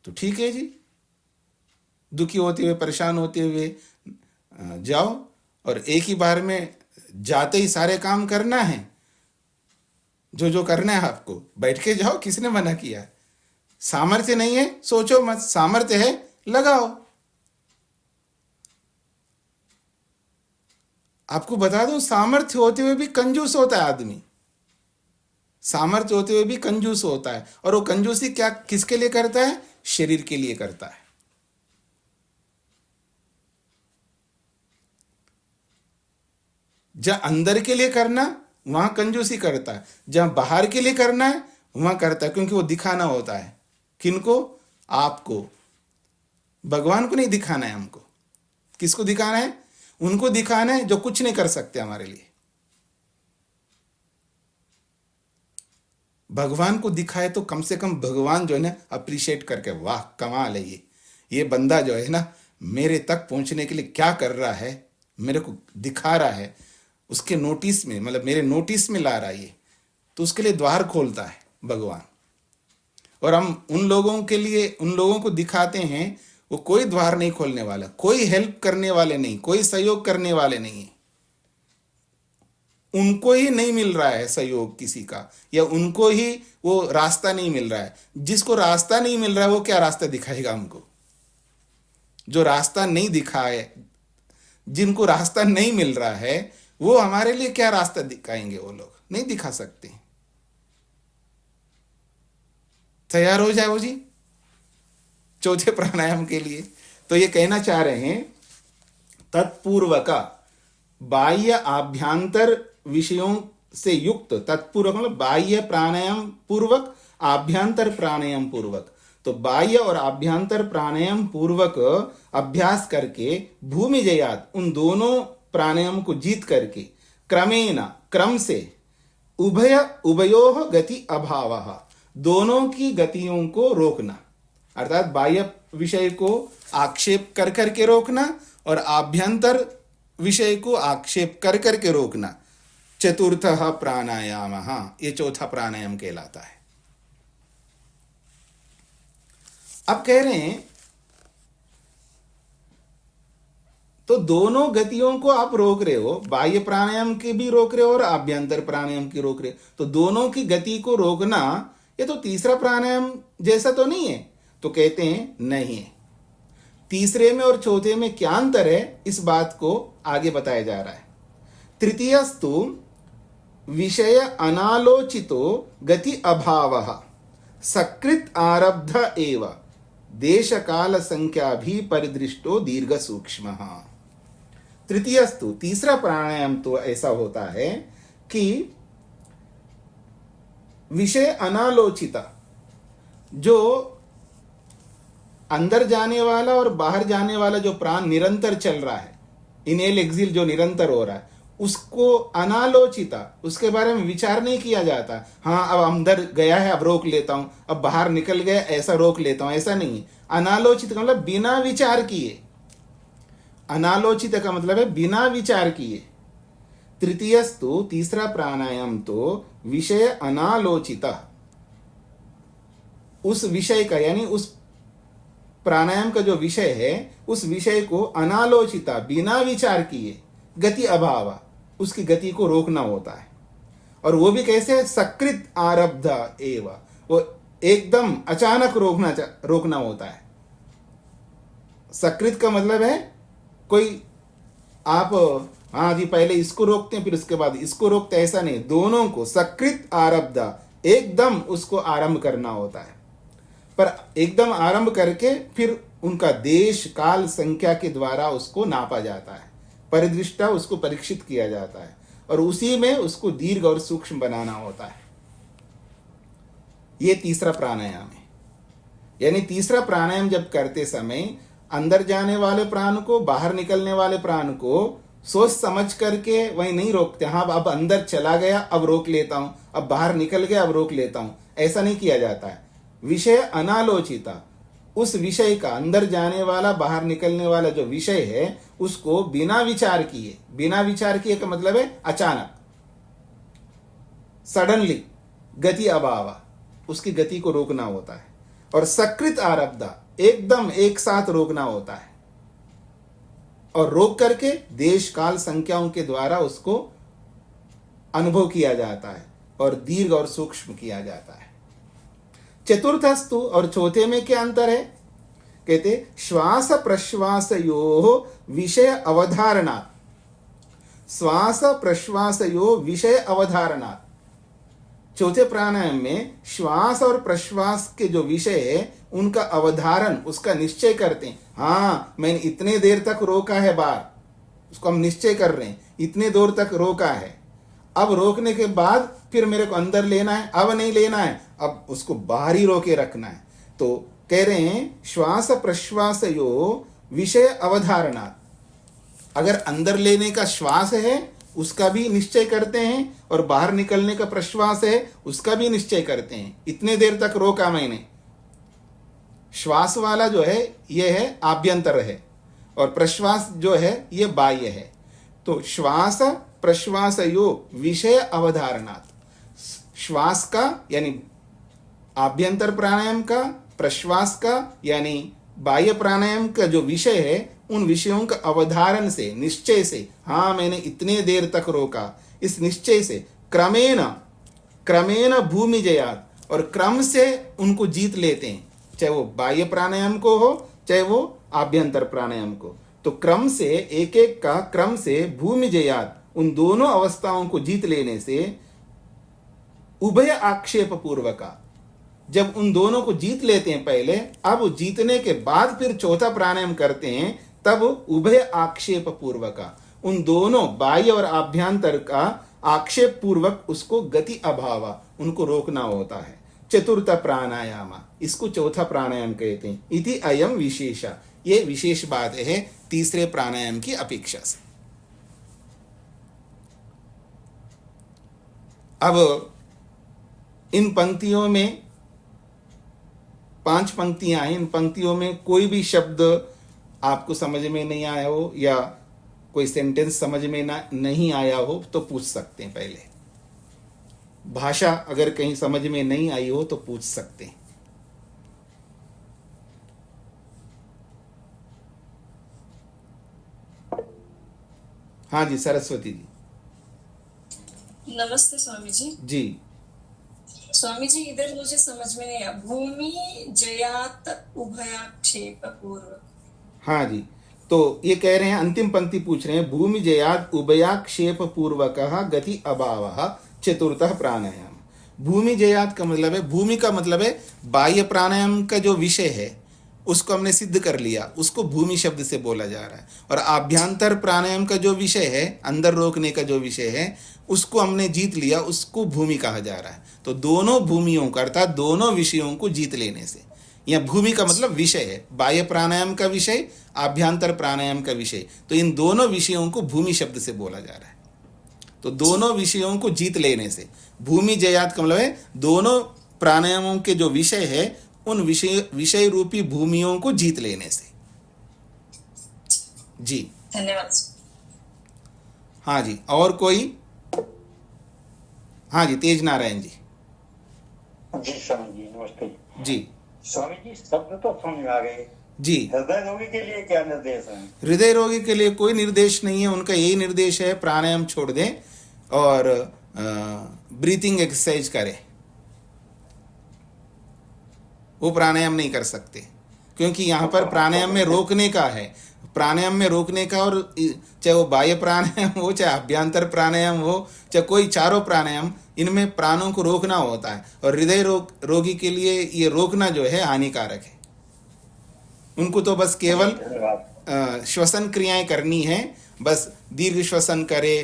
तो ठीक है जी। दुखी होते हुए, परेशान होते हुए जाओ, और एक ही बार में जाते ही सारे काम करना है। जो जो करना है आपको, बैठ के जाओ, किसने मना किया? सामर्थ्य नहीं है सोचो मत, सामर्थ्य है लगाओ। आपको बता दूं, सामर्थ्य होते हुए भी कंजूस होता है आदमी। सामर्थ्य होते हुए भी कंजूस होता है, और वो कंजूसी क्या किसके लिए करता है? शरीर के लिए करता है। जहां अंदर के लिए करना वहां कंजूसी करता है, जहां बाहर के लिए करना है वहां करता है, क्योंकि वो दिखाना होता है। किनको? आपको। भगवान को नहीं दिखाना है हमको। किसको दिखाना है? उनको दिखाना है जो कुछ नहीं कर सकते हमारे लिए। भगवान को दिखाए तो कम से कम भगवान जो है ना अप्रिशिएट करके, वाह कमाल है, ये बंदा जो है ना मेरे तक पहुंचने के लिए क्या कर रहा है, मेरे को दिखा रहा है, उसके नोटिस में, मतलब मेरे नोटिस में ला रहा है ये, तो उसके लिए द्वार खोलता है भगवान। और हम उन लोगों के लिए, उन लोगों को दिखाते हैं, वो कोई द्वार नहीं खोलने वाला, कोई हेल्प करने वाले नहीं, कोई सहयोग करने वाले नहीं है। उनको ही नहीं मिल रहा है सहयोग किसी का, या उनको ही वो रास्ता नहीं मिल रहा है। जिसको रास्ता नहीं मिल रहा है वो क्या रास्ता दिखाएगा हमको? जो रास्ता नहीं दिखाए, जिनको रास्ता नहीं मिल रहा है, वो हमारे लिए क्या रास्ता दिखाएंगे? वो लोग नहीं दिखा सकते। तैयार हो जाओ जी चौथे प्राणायाम के लिए। तो ये कहना चाह रहे हैं, तत्पूर्वक बाह्य आभ्यंतर विषयों से युक्त, तत्पूर्वक मतलब बाह्य प्राणायाम पूर्वक, आभ्यंतर प्राणायाम पूर्वक। तो बाह्य और आभ्यंतर प्राणायाम पूर्वक अभ्यास करके भूमि जयात, उन दोनों प्राणायाम को जीत करके क्रमेण क्रम से, उभयोः गति अभावः, दोनों की गतियों को रोकना, अर्थात बाह्य विषय को आक्षेप कर करके रोकना और आभ्यंतर विषय को आक्षेप कर करके रोकना। चतुर्थः प्राणायामः, ये चौथा प्राणायाम कहलाता है। अब कह रहे हैं तो दोनों गतियों को आप रोक रहे हो, बाह्य प्राणायाम की भी रोक रहे हो और आभ्यंतर प्राणायाम की रोक रहे हो, तो दोनों की गति को रोकना ये तो तीसरा प्राणायाम जैसा तो नहीं है। तो कहते हैं नहीं है। तीसरे में और चौथे में क्या अंतर है, इस बात को आगे बताया जा रहा है। तृतीयस्तु विषय अनालोचितो गति अभावः सकृत आरब्ध एव देश काल संख्या भी परिदृष्टो दीर्घ सूक्ष्म। तृतीयस्तु, तीसरा प्राणायाम तो ऐसा होता है कि विषय अनालोचिता, जो अंदर जाने वाला और बाहर जाने वाला जो प्राण निरंतर चल रहा है, इनहेल एक्सिल जो निरंतर हो रहा है, उसको अनालोचिता, उसके बारे में विचार नहीं किया जाता। हाँ, अब अंदर गया है अब रोक लेता हूं, अब बाहर निकल गया ऐसा रोक लेता हूं, ऐसा नहीं है। अनालोचित का मतलब बिना विचार किए, अनालोचित का मतलब है बिना विचार किए। तृतीयस्तु, तीसरा प्राणायाम तो विषय अनालोचिता, उस विषय का यानी उस प्राणायाम का जो विषय है उस विषय को अनालोचिता, बिना विचार किए, गति अभाव, उसकी गति को रोकना होता है। और वो भी कैसे, सकृत आरब्ध एव, वो एकदम अचानक रोकना होता है। सकृत का मतलब है कोई आप हाँ जी पहले इसको रोकते हैं फिर उसके बाद इसको रोकते, ऐसा नहीं, दोनों को सकृत आरब्ध, एकदम उसको आरंभ करना होता है। पर एकदम आरंभ करके फिर उनका देश काल संख्या के द्वारा उसको नापा जाता है, परिदृष्टा उसको परीक्षित किया जाता है और उसी में उसको दीर्घ और सूक्ष्म बनाना होता है। ये तीसरा प्राणायाम है। यानी तीसरा प्राणायाम जब करते समय अंदर जाने वाले प्राण को, बाहर निकलने वाले प्राण को सोच समझ करके वही नहीं रोकते। हाँ, अब अंदर चला गया अब रोक लेता हूं, अब बाहर निकल गया अब रोक लेता हूं, ऐसा नहीं किया जाता है। विषय अनालोचिता, उस विषय का अंदर जाने वाला बाहर निकलने वाला जो विषय है उसको बिना विचार किए, बिना विचार किए का मतलब है अचानक, सडनली, गति अभाव, उसकी गति को रोकना होता है। और सकृत आरब्धा, एकदम एक साथ रोकना होता है और रोक करके देश काल संख्याओं के द्वारा उसको अनुभव किया जाता है और दीर्घ और सूक्ष्म किया जाता है। चतुर्थस्तु, और चौथे में क्या अंतर है, कहते श्वास प्रश्वासयोः विषय अवधारणात्, श्वास प्रश्वासयोः विषय अवधारणात्। चौथे प्राणायाम में श्वास और प्रश्वास के जो विषय है उनका अवधारण, उसका निश्चय करते हैं। हाँ, मैंने इतने देर तक रोका है बार, उसको हम निश्चय कर रहे हैं, इतने देर तक रोका है, अब रोकने के बाद फिर मेरे को अंदर लेना है, अब नहीं लेना है, अब उसको बाहर ही रोके रखना है। तो कह रहे हैं श्वास प्रश्वासयोः विषय अवधारणा, अगर अंदर लेने का श्वास है उसका भी निश्चय करते हैं और बाहर निकलने का प्रश्वास है उसका भी निश्चय करते हैं। इतने देर तक रोका मैंने, श्वास वाला जो है ये है आभ्यंतर है और प्रश्वास जो है ये बाह्य है। तो श्वास प्रश्वासयोः विषय अवधारणात्, श्वास का यानी आभ्यंतर प्राणायाम का, प्रश्वास का यानी बाह्य प्राणायाम का जो विषय है उन विषयों का अवधारण से, निश्चय से, हाँ मैंने इतने देर तक रोका, इस निश्चय से क्रमेण क्रमेण भूमि जयात, और क्रम से उनको जीत लेते हैं, चाहे वो बाह्य प्राणायाम को हो चाहे वो आभ्यंतर प्राणायाम को। तो क्रम से, एक एक का क्रम से भूमि जयात, उन दोनों अवस्थाओं को जीत लेने से उभय आक्षेप पूर्वक, जब उन दोनों को जीत लेते हैं पहले, अब जीतने के बाद फिर चौथा प्राणायाम करते हैं, तब उभय आक्षेप पूर्वक, उन दोनों बाह्य और आभ्यंतर का आक्षेप पूर्वक उसको गति अभाव, उनको रोकना होता है। चतुर्थ प्राणायाम, इसको चौथा प्राणायाम कहते हैं। इति अयम विशेष, ये विशेष बात है तीसरे प्राणायाम की अपेक्षा से। अब इन पंक्तियों में 5 पंक्तियां हैं, इन पंक्तियों में कोई भी शब्द आपको समझ में नहीं आया हो या कोई सेंटेंस समझ में नहीं आया हो तो पूछ सकते हैं। पहले भाषा अगर कहीं समझ में नहीं आई हो तो पूछ सकते हैं। हाँ जी, सरस्वती जी। नमस्ते स्वामी जी। जी स्वामी जी, इधर मुझे समझ में नहीं आया, भूमि जयात उभयाक्षेप पूर्व। हाँ जी, तो ये कह रहे हैं, अंतिम पंक्ति पूछ रहे हैं, भूमि जयात उभयाक्षेप पूर्वकः गति अभावः चतुर्थः प्राणायाम। भूमि जयात का मतलब है, भूमि का मतलब है बाह्य प्राणायाम का जो विषय है उसको हमने सिद्ध कर लिया, उसको भूमि शब्द से बोला जा रहा है। और आभ्यंतर प्राणायाम का जो विषय है, अंदर रोकने का जो विषय है, उसको हमने जीत लिया, उसको भूमि कहा जा रहा है। तो दोनों भूमियों का अर्थात दोनों विषयों को जीत लेने से, यह भूमि का मतलब विषय है, बाह्य प्राणायाम का विषय, आभ्यंतर प्राणायाम का विषय, तो इन दोनों विषयों को भूमि शब्द से बोला जा रहा है। तो दोनों विषयों को जीत लेने से, भूमि जयात का मतलब है दोनों प्राणायामों के जो विषय है उन विषय रूपी भूमियों को जीत लेने से। जी धन्यवाद। हाँ जी, और कोई? हाँ जी, तेज नारायण जी। जी स्वामी जी नमस्ते जी स्वामी जी। शब्द तो समझ आ गए जी। हृदय रोगी के लिए क्या निर्देश है? हृदय रोगी के लिए कोई निर्देश नहीं है, उनका यही निर्देश है प्राणायाम छोड़ दें और ब्रीथिंग एक्सरसाइज करें। वो प्राणायाम नहीं कर सकते क्योंकि यहाँ पर प्राणायाम में रोकने का है, प्राणायाम में रोकने का। और चाहे वो बाह्य प्राणायाम हो, चाहे अभ्यंतर प्राणायाम हो, चाहे कोई चारों प्राणायाम, इनमें प्राणों को रोकना होता है। और हृदय रोगी के लिए ये रोकना जो है हानिकारक है। उनको तो बस केवल श्वसन क्रियाएं करनी है, बस दीर्घ श्वसन करे,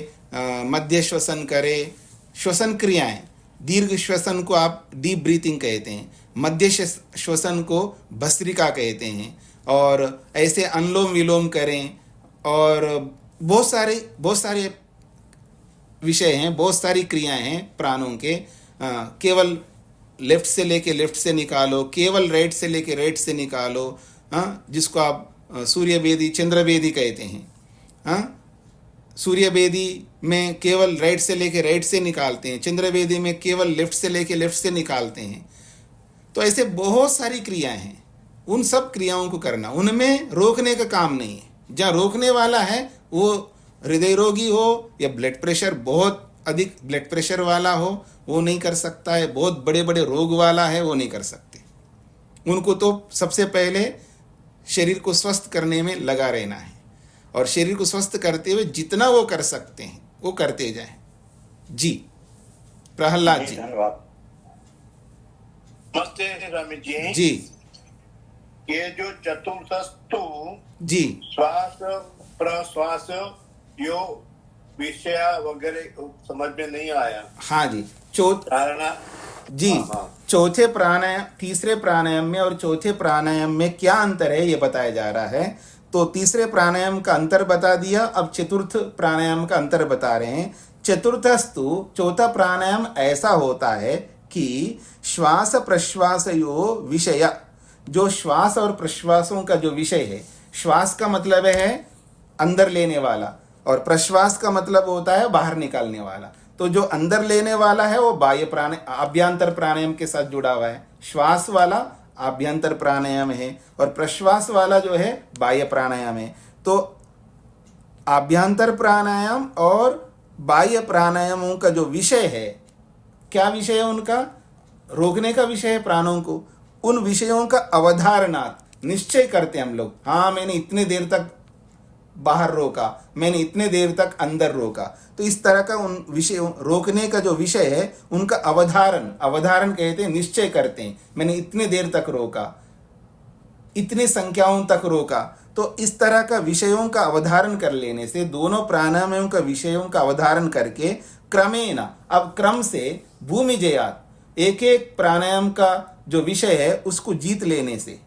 मध्य श्वसन करे, श्वसन क्रियाएं। दीर्घ श्वसन को आप डीप ब्रीथिंग कहते हैं, मध्य श्वसन को भस्त्रिका कहते हैं, और ऐसे अनुलोम विलोम करें। और बहुत सारे विषय हैं, बहुत सारी क्रियाएं हैं प्राणों के। केवल लेफ्ट से लेके लेफ्ट से निकालो, केवल राइट से लेके राइट से निकालो, जिसको आप सूर्य बेदी, चंद्र बेदी कहते हैं। सूर्य बेदी में केवल राइट से लेके राइट से निकालते हैं, चंद्र बेदी में केवल लेफ्ट से लेके लेफ्ट से निकालते हैं। तो ऐसे बहुत सारी क्रियाएं हैं, उन सब क्रियाओं को करना, उनमें रोकने का काम नहीं है। जहाँ रोकने वाला है वो हृदय रोगी हो या ब्लड प्रेशर, बहुत अधिक ब्लड प्रेशर वाला हो, वो नहीं कर सकता है। बहुत बड़े बड़े रोग वाला है, वो नहीं कर सकते। उनको तो सबसे पहले शरीर को स्वस्थ करने में लगा रहना है, और शरीर को स्वस्थ करते हुए जितना वो कर सकते हैं वो करते जाएं। जी प्रहलाद जी। धन्यवाद। नमस्ते स्वामी जी। जी ये जो चतुर्थस्तु जी श्वास प्रश्वास जो विषय वगैरह समझ में नहीं आया। हाँ जी, धारणा जी चौथे प्राणायाम, तीसरे प्राणायाम में और चौथे प्राणायाम में क्या अंतर है ये बताया जा रहा है। तो तीसरे प्राणायाम का अंतर बता दिया, अब चतुर्थ प्राणायाम का अंतर बता रहे हैं। चतुर्थस्तु, चौथा प्राणायाम ऐसा होता है कि श्वास प्रश्वास यो विषय, जो श्वास और प्रश्वासों का जो विषय है, श्वास का मतलब है अंदर लेने वाला और प्रश्वास का मतलब होता है बाहर निकालने वाला। तो जो अंदर लेने वाला है वो बाह्य आभ्यंतर प्राणायाम के साथ जुड़ा हुआ है। श्वास वाला आभ्यंतर प्राणायाम है और प्रश्वास वाला जो है बाह्य प्राणायाम है। तो आभ्यंतर प्राणायाम और बाह्य प्राणायामों का जो विषय है, क्या विषय है उनका? रोकने का विषय है प्राणों को। उन विषयों का अवधारणार्थ निश्चय करते हम लोग, हाँ मैंने इतने देर तक बाहर रोका, मैंने इतने देर तक अंदर रोका। तो इस तरह का उन विषय, रोकने का जो विषय है उनका अवधारण कहते हैं, निश्चय करते हैं, मैंने इतने देर तक रोका, इतनी संख्याओं तक रोका। तो इस तरह का विषयों का अवधारण कर लेने से, दोनों प्राणायामों का विषयों का अवधारण करके क्रमेण, अब क्रम से भूमि जयात, एक एक प्राणायाम का जो विषय है उसको जीत लेने से,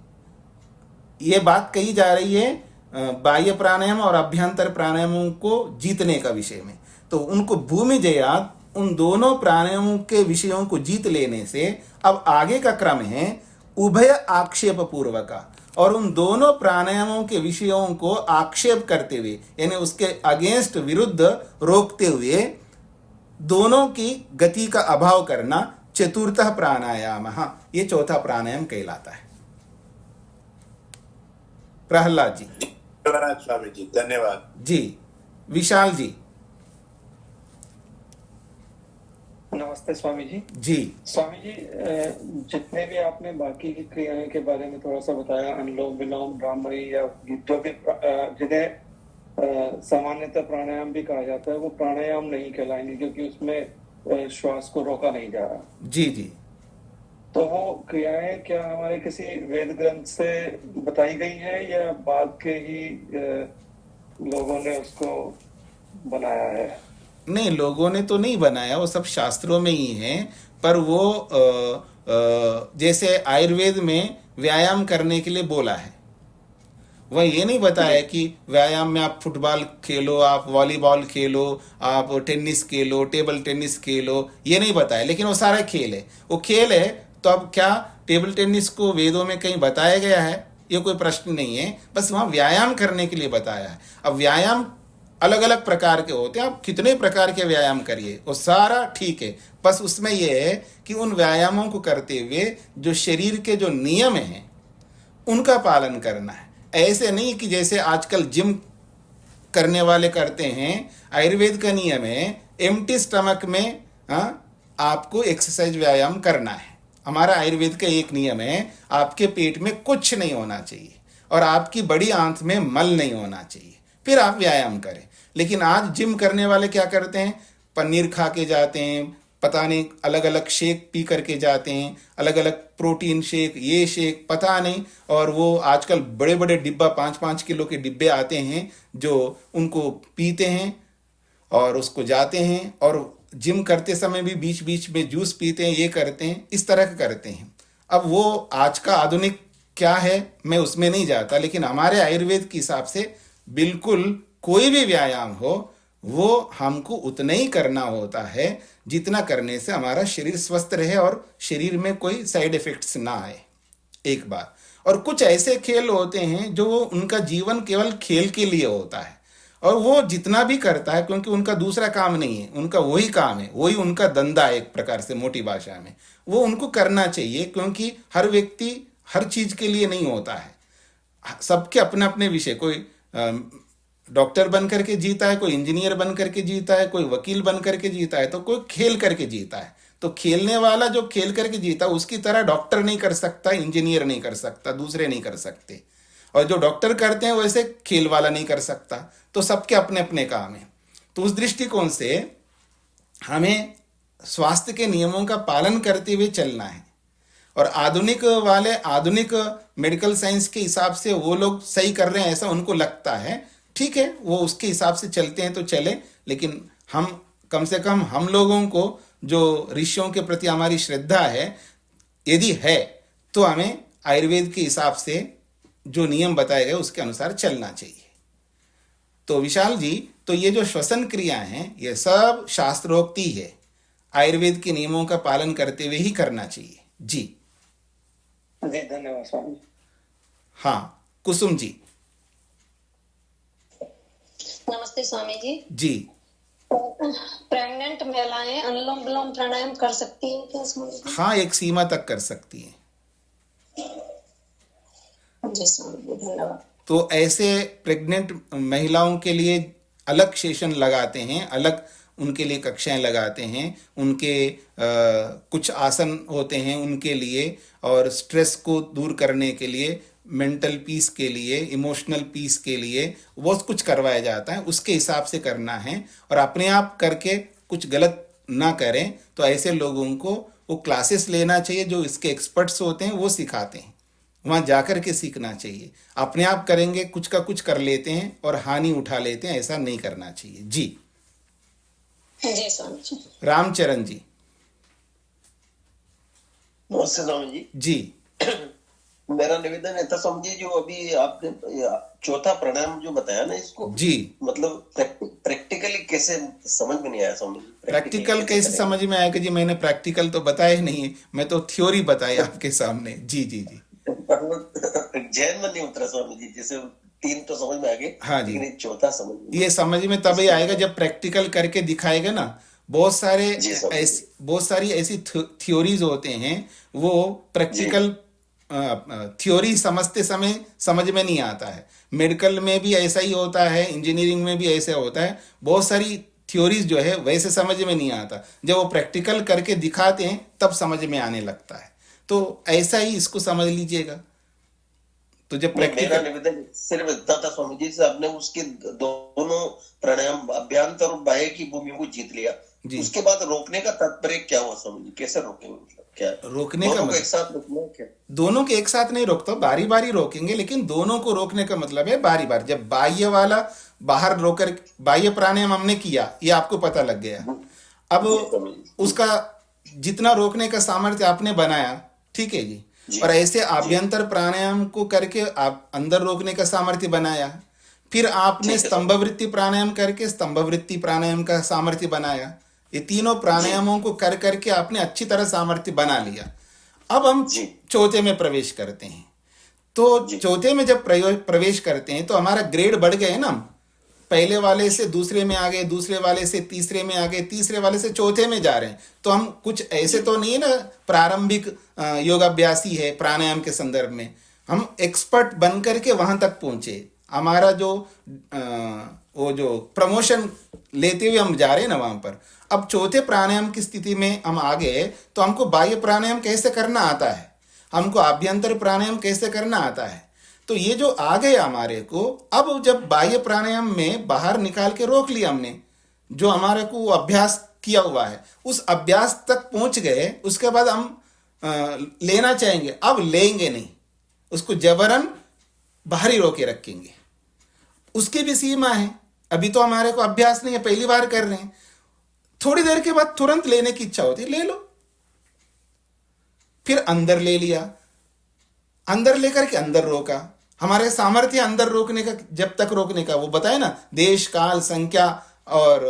ये बात कही जा रही है बाह्य प्राणायाम और अभ्यंतर प्राणायामों को जीतने का विषय में। तो उनको भूमि जयात, उन दोनों प्राणायामों के विषयों को जीत लेने से अब आगे का क्रम है उभय आक्षेप पूर्वक, और उन दोनों प्राणायामों के विषयों को आक्षेप करते हुए यानी उसके अगेंस्ट विरुद्ध रोकते हुए दोनों की गति का अभाव करना चतुर्थः प्राणायाम, ये चौथा प्राणायाम कहलाता है। प्रहलाद जी। धन्यवाद स्वामी जी, धन्यवाद जी। विशाल जी। नमस्ते स्वामी जी। जी। स्वामी जी, जितने भी आपने बाकी की क्रियाएं के बारे में थोड़ा सा बताया, अनुलोम विलोम, भ्रामरी या जो भी जिन्हें सामान्यतः प्राणायाम भी कहा जाता है, वो प्राणायाम नहीं कहलाएंगे क्योंकि उसमें श्वास को रोका नहीं जा रहा। जी जी। तो वो क्रियाएं क्या हमारे किसी वेद ग्रंथ से बताई गई है या बाद के ही लोगों ने उसको बनाया है? नहीं, लोगों ने तो नहीं बनाया, वो सब शास्त्रों में ही है। पर वो जैसे आयुर्वेद में व्यायाम करने के लिए बोला है, वह ये नहीं बताया कि व्यायाम में आप फुटबॉल खेलो, आप वॉलीबॉल खेलो, आप टेनिस खेलो, टेबल टेनिस खेलो, ये नहीं बताया। लेकिन वो सारा खेल है, वो खेल है। तो अब क्या टेबल टेनिस को वेदों में कहीं बताया गया है? ये कोई प्रश्न नहीं है, बस वहाँ व्यायाम करने के लिए बताया है। अब व्यायाम अलग अलग प्रकार के होते हैं, आप कितने प्रकार के व्यायाम करिए, वो सारा ठीक है। बस उसमें यह है कि उन व्यायामों को करते हुए जो शरीर के जो नियम हैं उनका पालन करना है। ऐसे नहीं कि जैसे आजकल जिम करने वाले करते हैं। आयुर्वेद का नियम है एम्प्टी स्टमक में आपको एक्सरसाइज व्यायाम करना है। हमारा आयुर्वेद का एक नियम है, आपके पेट में कुछ नहीं होना चाहिए और आपकी बड़ी आंत में मल नहीं होना चाहिए, फिर आप व्यायाम करें। लेकिन आज जिम करने वाले क्या करते हैं? पनीर खा के जाते हैं, पता नहीं अलग अलग शेक पी करके जाते हैं, अलग अलग प्रोटीन शेक, ये शेक, पता नहीं। और वो आजकल बड़े बड़े डिब्बा 5-5 किलो के डिब्बे आते हैं जो उनको पीते हैं और उसको जाते हैं, और जिम करते समय भी बीच बीच में जूस पीते हैं, ये करते हैं, इस तरह का करते हैं। अब वो आज का आधुनिक क्या है मैं उसमें नहीं जाता, लेकिन हमारे आयुर्वेद के हिसाब से बिल्कुल कोई भी व्यायाम हो वो हमको उतना ही करना होता है जितना करने से हमारा शरीर स्वस्थ रहे और शरीर में कोई साइड इफेक्ट्स ना आए, एक बार। और कुछ ऐसे खेल होते हैं जो उनका जीवन केवल खेल के लिए होता है, और वो जितना भी करता है क्योंकि उनका दूसरा काम नहीं है, उनका वही काम है, वही उनका धंधा है एक प्रकार से मोटी भाषा में। वो उनको करना चाहिए क्योंकि हर व्यक्ति हर चीज के लिए नहीं होता है। सबके अपने अपने विषय, कोई डॉक्टर बन करके जीता है, कोई इंजीनियर बन करके जीता है, कोई वकील बन करके जीता है, तो कोई खेल करके जीता है। तो खेलने वाला जो खेल करके जीता उसकी तरह डॉक्टर नहीं कर सकता, इंजीनियर नहीं कर सकता, दूसरे नहीं कर सकते। और जो डॉक्टर करते हैं वैसे खेल वाला नहीं कर सकता। तो सबके अपने अपने काम है। तो उस दृष्टिकोण से हमें स्वास्थ्य के नियमों का पालन करते हुए चलना है। और आधुनिक वाले आधुनिक मेडिकल साइंस के हिसाब से वो लोग सही कर रहे हैं ऐसा उनको लगता है, ठीक है, वो उसके हिसाब से चलते हैं तो चले। लेकिन हम कम से कम हम लोगों को जो ऋषियों के प्रति हमारी श्रद्धा है यदि है तो हमें आयुर्वेद के हिसाब से जो नियम बताए गए उसके अनुसार चलना चाहिए। तो विशाल जी, तो ये जो श्वसन क्रिया हैं ये सब शास्त्रोक्ति है, आयुर्वेद के नियमों का पालन करते हुए ही करना चाहिए। जी जी, धन्यवाद स्वामी। हाँ, कुसुम जी। नमस्ते स्वामी जी। जी। प्रेग्नेंट महिलाएं अनुलोम विलोम प्राणायाम कर सकती हैं क्या स्वामी जी? हाँ, एक सीमा तक कर सकती हैं। जी स्वामी जी, धन्यवाद। तो ऐसे प्रेग्नेंट महिलाओं के लिए अलग सेशन लगाते हैं, अलग उनके लिए कक्षाएं लगाते हैं, उनके कुछ आसन होते हैं उनके लिए, और स्ट्रेस को दूर करने के लिए, मेंटल पीस के लिए, इमोशनल पीस के लिए वो कुछ करवाया जाता है। उसके हिसाब से करना है और अपने आप करके कुछ गलत ना करें। तो ऐसे लोगों को वो क्लासेस लेना चाहिए, जो इसके एक्सपर्ट्स होते हैं वो सिखाते हैं, वहाँ जाकर के सीखना चाहिए। अपने आप करेंगे कुछ का कुछ कर लेते हैं और हानि उठा लेते हैं, ऐसा नहीं करना चाहिए। जी जी स्वामी जी। रामचरण जी। नमस्ते स्वामी जी। जी। मेरा निवेदन है था समझिए, जो अभी आपने चौथा प्राणायाम जो बताया ना, इसको जी मतलब प्रैक्टिकली कैसे समझ में नहीं आया। समझ प्रैक्टिकल कैसे करें? समझ में आएगा जी? मैंने प्रैक्टिकल तो बताया ही नहीं है, मैं तो थ्योरी बताई आपके सामने। जी जी जी जैन में नहीं उतरा स्वामी जी, जैसे 3 तो समझ में आ गए, हाँ जी। लेकिन ये चौथा समझ में नहीं ये समझ में तभी आएगा जब प्रैक्टिकल करके दिखाएगा ना। बहुत सारी ऐसी थ्योरीज होते हैं, वो प्रैक्टिकल थ्योरी समझते समय समझ में नहीं आता है। मेडिकल में भी ऐसा ही होता है, इंजीनियरिंग में भी ऐसा होता है। बहुत सारी थ्योरीज जो है वैसे समझ में नहीं आता, जब वो प्रैक्टिकल करके दिखाते हैं तब समझ में आने लगता है। तो ऐसा ही इसको समझ लीजिएगा। तो जब मेरा प्रैक्टिकल निवेदन सिर्फ इतना था स्वामी जी से, आपने उसके दोनों प्राणायाम अभ्यंतर और बाह्य की भूमि को जीत लिया, जी। उसके बाद रोकने का तात्पर्य क्या हुआ स्वामी जी? कैसे रोकेंगे, मतलब क्या रोकने का दोनों को मतलब एक साथ रोकना है क्या? दोनों के एक साथ नहीं रोकता, बारी बारी रोकेंगे, लेकिन दोनों को रोकने का मतलब है बारी बारी। जब बाह्य वाला बाहर रोकर बाह्य प्राणायाम हमने किया, ये आपको पता लग गया। अब उसका जितना रोकने का सामर्थ्य आपने बनाया, ठीक है जी, और ऐसे आभ्यंतर प्राणायाम को करके आप अंदर रोकने का सामर्थ्य बनाया। फिर आपने स्तंभवृत्ति प्राणायाम करके स्तंभवृत्ति प्राणायाम का सामर्थ्य बनाया। ये तीनों प्राणायामों को कर करके आपने अच्छी तरह सामर्थ्य बना लिया। अब हम चौथे में प्रवेश करते हैं। तो चौथे में जब प्रवेश करते हैं तो हमारा ग्रेड बढ़ गए हैं ना। हम पहले वाले से दूसरे में आ गए, दूसरे वाले से तीसरे में आ गए, तीसरे वाले से चौथे में जा रहे हैं। तो हम कुछ ऐसे तो नहीं है ना प्रारंभिक योगाभ्यासी है प्राणायाम के संदर्भ में, हम एक्सपर्ट बन करके वहां तक पहुंचे। हमारा जो वो जो प्रमोशन लेते हुए हम जा रहे हैं ना वहां पर। अब चौथे प्राणायाम की स्थिति में हम आ गए तो हमको बाह्य प्राणायाम कैसे करना आता है, हमको आभ्यंतर प्राणायाम कैसे करना आता है। तो ये जो आ गया हमारे को, अब जब बाह्य प्राणायाम में बाहर निकाल के रोक लिया हमने, जो हमारे को अभ्यास किया हुआ है उस अभ्यास तक पहुंच गए, उसके बाद हम लेना चाहेंगे, अब लेंगे नहीं, उसको जबरन बाहर ही रोके रखेंगे। उसकी भी सीमा है। अभी तो हमारे को अभ्यास नहीं है, पहली बार कर रहे हैं। थोड़ी देर के बाद तुरंत लेने की इच्छा होती है, ले लो। फिर अंदर ले लिया, अंदर लेकर के अंदर रोका। हमारे सामर्थ्य अंदर रोकने का, जब तक रोकने का वो बताए ना, देश काल संख्या और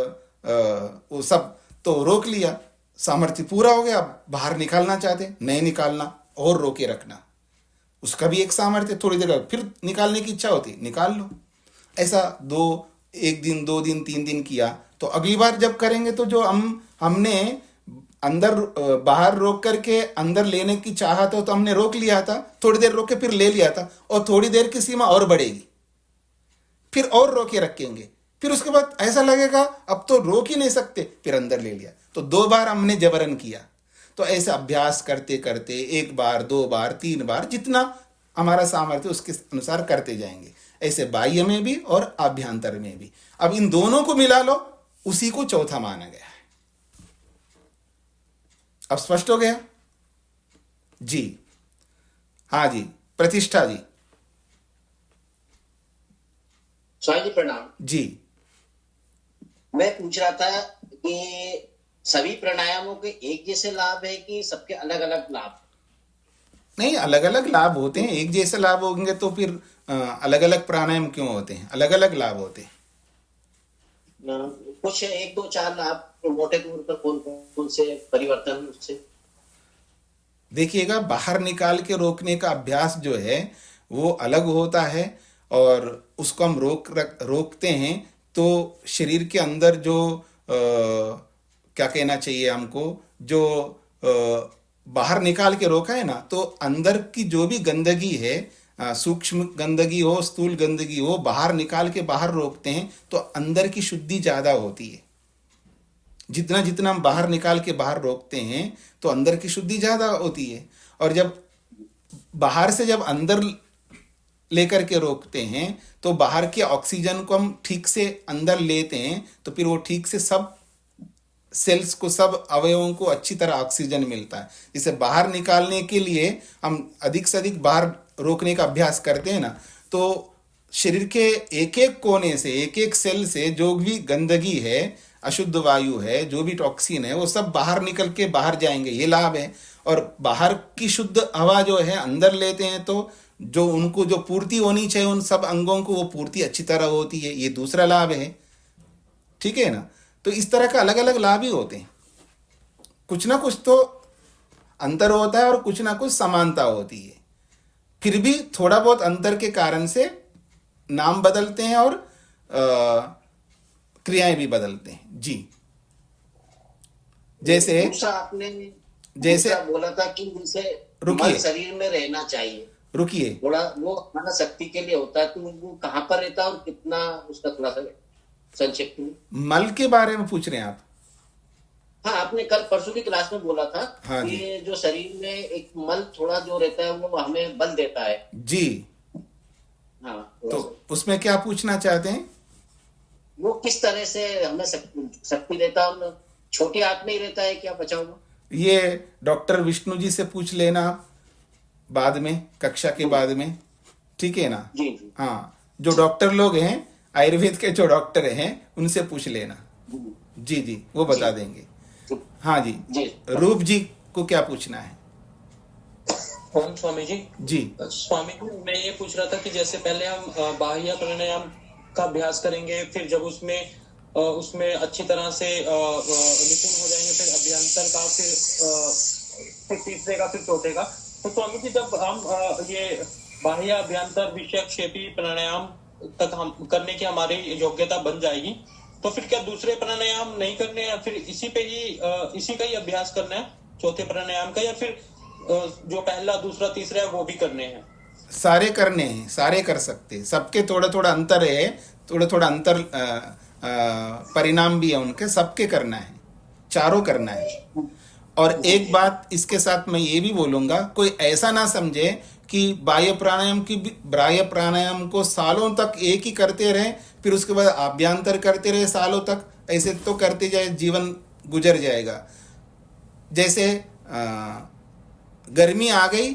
वो सब, तो रोक लिया, सामर्थ्य पूरा हो गया। अब बाहर निकालना चाहते, नहीं निकालना और रोके रखना, उसका भी एक सामर्थ्य। थोड़ी देर बाद फिर निकालने की इच्छा होती, निकाल लो। ऐसा एक दिन 2 दिन 3 दिन किया, तो अगली बार जब करेंगे तो जो हमने अंदर बाहर रोक करके अंदर लेने की चाहत हो तो हमने रोक लिया था, थोड़ी देर रोक के फिर ले लिया था, और थोड़ी देर की सीमा और बढ़ेगी, फिर और रोके रखेंगे। फिर उसके बाद ऐसा लगेगा अब तो रोक ही नहीं सकते, फिर अंदर ले लिया। तो 2 बार हमने जबरन किया। तो ऐसे अभ्यास करते करते 1 बार 2 बार 3 बार, जितना हमारा सामर्थ्य उसके अनुसार करते जाएंगे। ऐसे बाह्य में भी और आभ्यंतर में भी। अब इन दोनों को मिला लो, उसी को चौथा माना गया है। अब स्पष्ट हो गया जी? हाँ जी, प्रतिष्ठा जी। स्वामी जी प्रणाम जी। मैं पूछ रहा था कि सभी प्राणायामों के एक जैसे लाभ है कि सबके अलग अलग लाभ? नहीं, अलग अलग लाभ होते हैं। एक जैसे लाभ होंगे तो फिर अलग अलग प्राणायाम क्यों होते हैं? अलग अलग लाभ होते हैं। कुछ 1 2 4 लाभ मोटे तौर पर कौन कौन से परिवर्तन उससे? देखिएगा, बाहर निकाल के रोकने का अभ्यास जो है वो अलग होता है, और उसको हम रोकते हैं तो शरीर के अंदर जो क्या कहना चाहिए हमको, जो बाहर निकाल के रोका है ना, तो अंदर की जो भी गंदगी है, सूक्ष्म गंदगी हो स्थूल गंदगी हो, बाहर निकाल के बाहर रोकते हैं तो अंदर की शुद्धि ज़्यादा होती है। जितना जितना हम बाहर निकाल के बाहर रोकते हैं तो अंदर की शुद्धि ज़्यादा होती है। और जब बाहर से जब अंदर लेकर के रोकते हैं तो बाहर के ऑक्सीजन को हम ठीक से अंदर लेते हैं, तो फिर वो ठीक से सब सेल्स को, सब अवयवों को अच्छी तरह ऑक्सीजन मिलता है। इसे बाहर निकालने के लिए हम अधिक से अधिक बाहर रोकने का अभ्यास करते हैं ना, तो शरीर के एक एक कोने से, एक एक सेल से जो भी गंदगी है, अशुद्ध वायु है, जो भी टॉक्सिन है, वो सब बाहर निकल के बाहर जाएंगे। ये लाभ है। और बाहर की शुद्ध हवा जो है अंदर लेते हैं तो जो उनको जो पूर्ति होनी चाहिए उन सब अंगों को वो पूर्ति अच्छी तरह होती है। ये दूसरा लाभ है, ठीक है ना। तो इस तरह का अलग अलग लाभ ही होते हैं, कुछ ना कुछ तो अंतर होता है और कुछ ना कुछ समानता होती है। फिर भी थोड़ा बहुत अंतर के कारण से नाम बदलते हैं और क्रियाएं भी बदलते हैं जी। जैसे दूसरा आपने जैसे दूसरा बोला था कि जैसे रुकिए। मन शरीर में रहना चाहिए, रुकिए, थोड़ा वो हमारा शक्ति के लिए होता है, तो वो कहाँ पर रहता है और कितना, उसका थोड़ा सा संक्षिप्त में। मल के बारे में पूछ रहे हैं आप? हाँ, आपने कल परसों की क्लास में बोला था हाँ कि जी। जो शरीर में एक मल थोड़ा जो रहता है वो हमें बल देता है। जी, हाँ, थोड़ा तो सा। उसमें क्या पूछना चाहते हैं? वो किस तरह से हमें शक्ति देता है, और छोटे हाथ में ही रहता है क्या, बचा हुआ? ये डॉक्टर विष्णु जी से पूछ लेना आप बाद में, कक्षा के बाद में, ठीक है ना। जी जी हाँ, जो डॉक्टर लोग हैं, आयुर्वेद के जो डॉक्टर हैं, उनसे पूछ लेना। जी जी जी, वो बता देंगे। हाँ जी, जी। रूप जी को क्या पूछना है? ओम स्वामी जी। जी स्वामी जी, मैं ये पूछ रहा था कि जैसे पहले हम बाह्य प्राणायाम का अभ्यास करेंगे, फिर जब उसमें अच्छी तरह से निपुण हो जाएंगे, फिर अभ्यंतर का, फिर तीसरे का, फिर चौथे का। तो स्वामी जी, जब हम ये बाह्य अभ्यंतर विषय क्षेपी प्राणायाम तक हम करने की हमारी योग्यता बन जाएगी, तो फिर क्या दूसरे प्राणायाम नहीं करने, या फिर इसी का ही अभ्यास करना है, चौथे प्राणायाम का, या फिर जो पहला, दूसरा, तीसरा है वो भी करने हैं? सारे करने हैं, सारे कर सकते हैं। सबके थोड़ा थोड़ा अंतर है, थोड़ा थोड़ा अंतर परिणाम भी है उनके, सबके करना है, चारों करना है। और एक बात इसके साथ मैं ये भी बोलूँगा, कोई ऐसा ना समझे कि बाह्य प्राणायाम को सालों तक एक ही करते रहे, फिर उसके बाद आभ्यंतर करते रहे सालों तक, ऐसे तो करते जाए जीवन गुजर जाएगा। जैसे गर्मी आ गई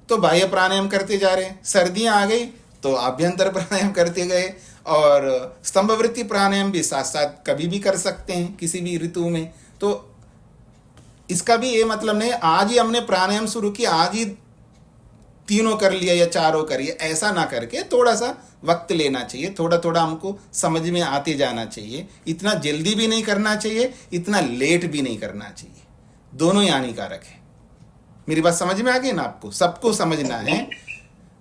तो बाह्य प्राणायाम करते जा रहे हैं, सर्दियाँ आ गई तो आभ्यंतर प्राणायाम करते गए, और स्तंभवृत्ति प्राणायाम भी साथ साथ कभी भी कर सकते हैं किसी भी ऋतु में। तो इसका भी ये मतलब नहीं आज ही हमने प्राणायाम शुरू किया, आज ही तीनों कर लिया या चारों करिए, ऐसा ना करके थोड़ा सा वक्त लेना चाहिए, थोड़ा थोड़ा हमको समझ में आते जाना चाहिए। इतना जल्दी भी नहीं करना चाहिए, इतना लेट भी नहीं करना चाहिए, दोनों ही हानिकारक है। मेरी बात समझ में आ गई ना आपको? सबको समझना है।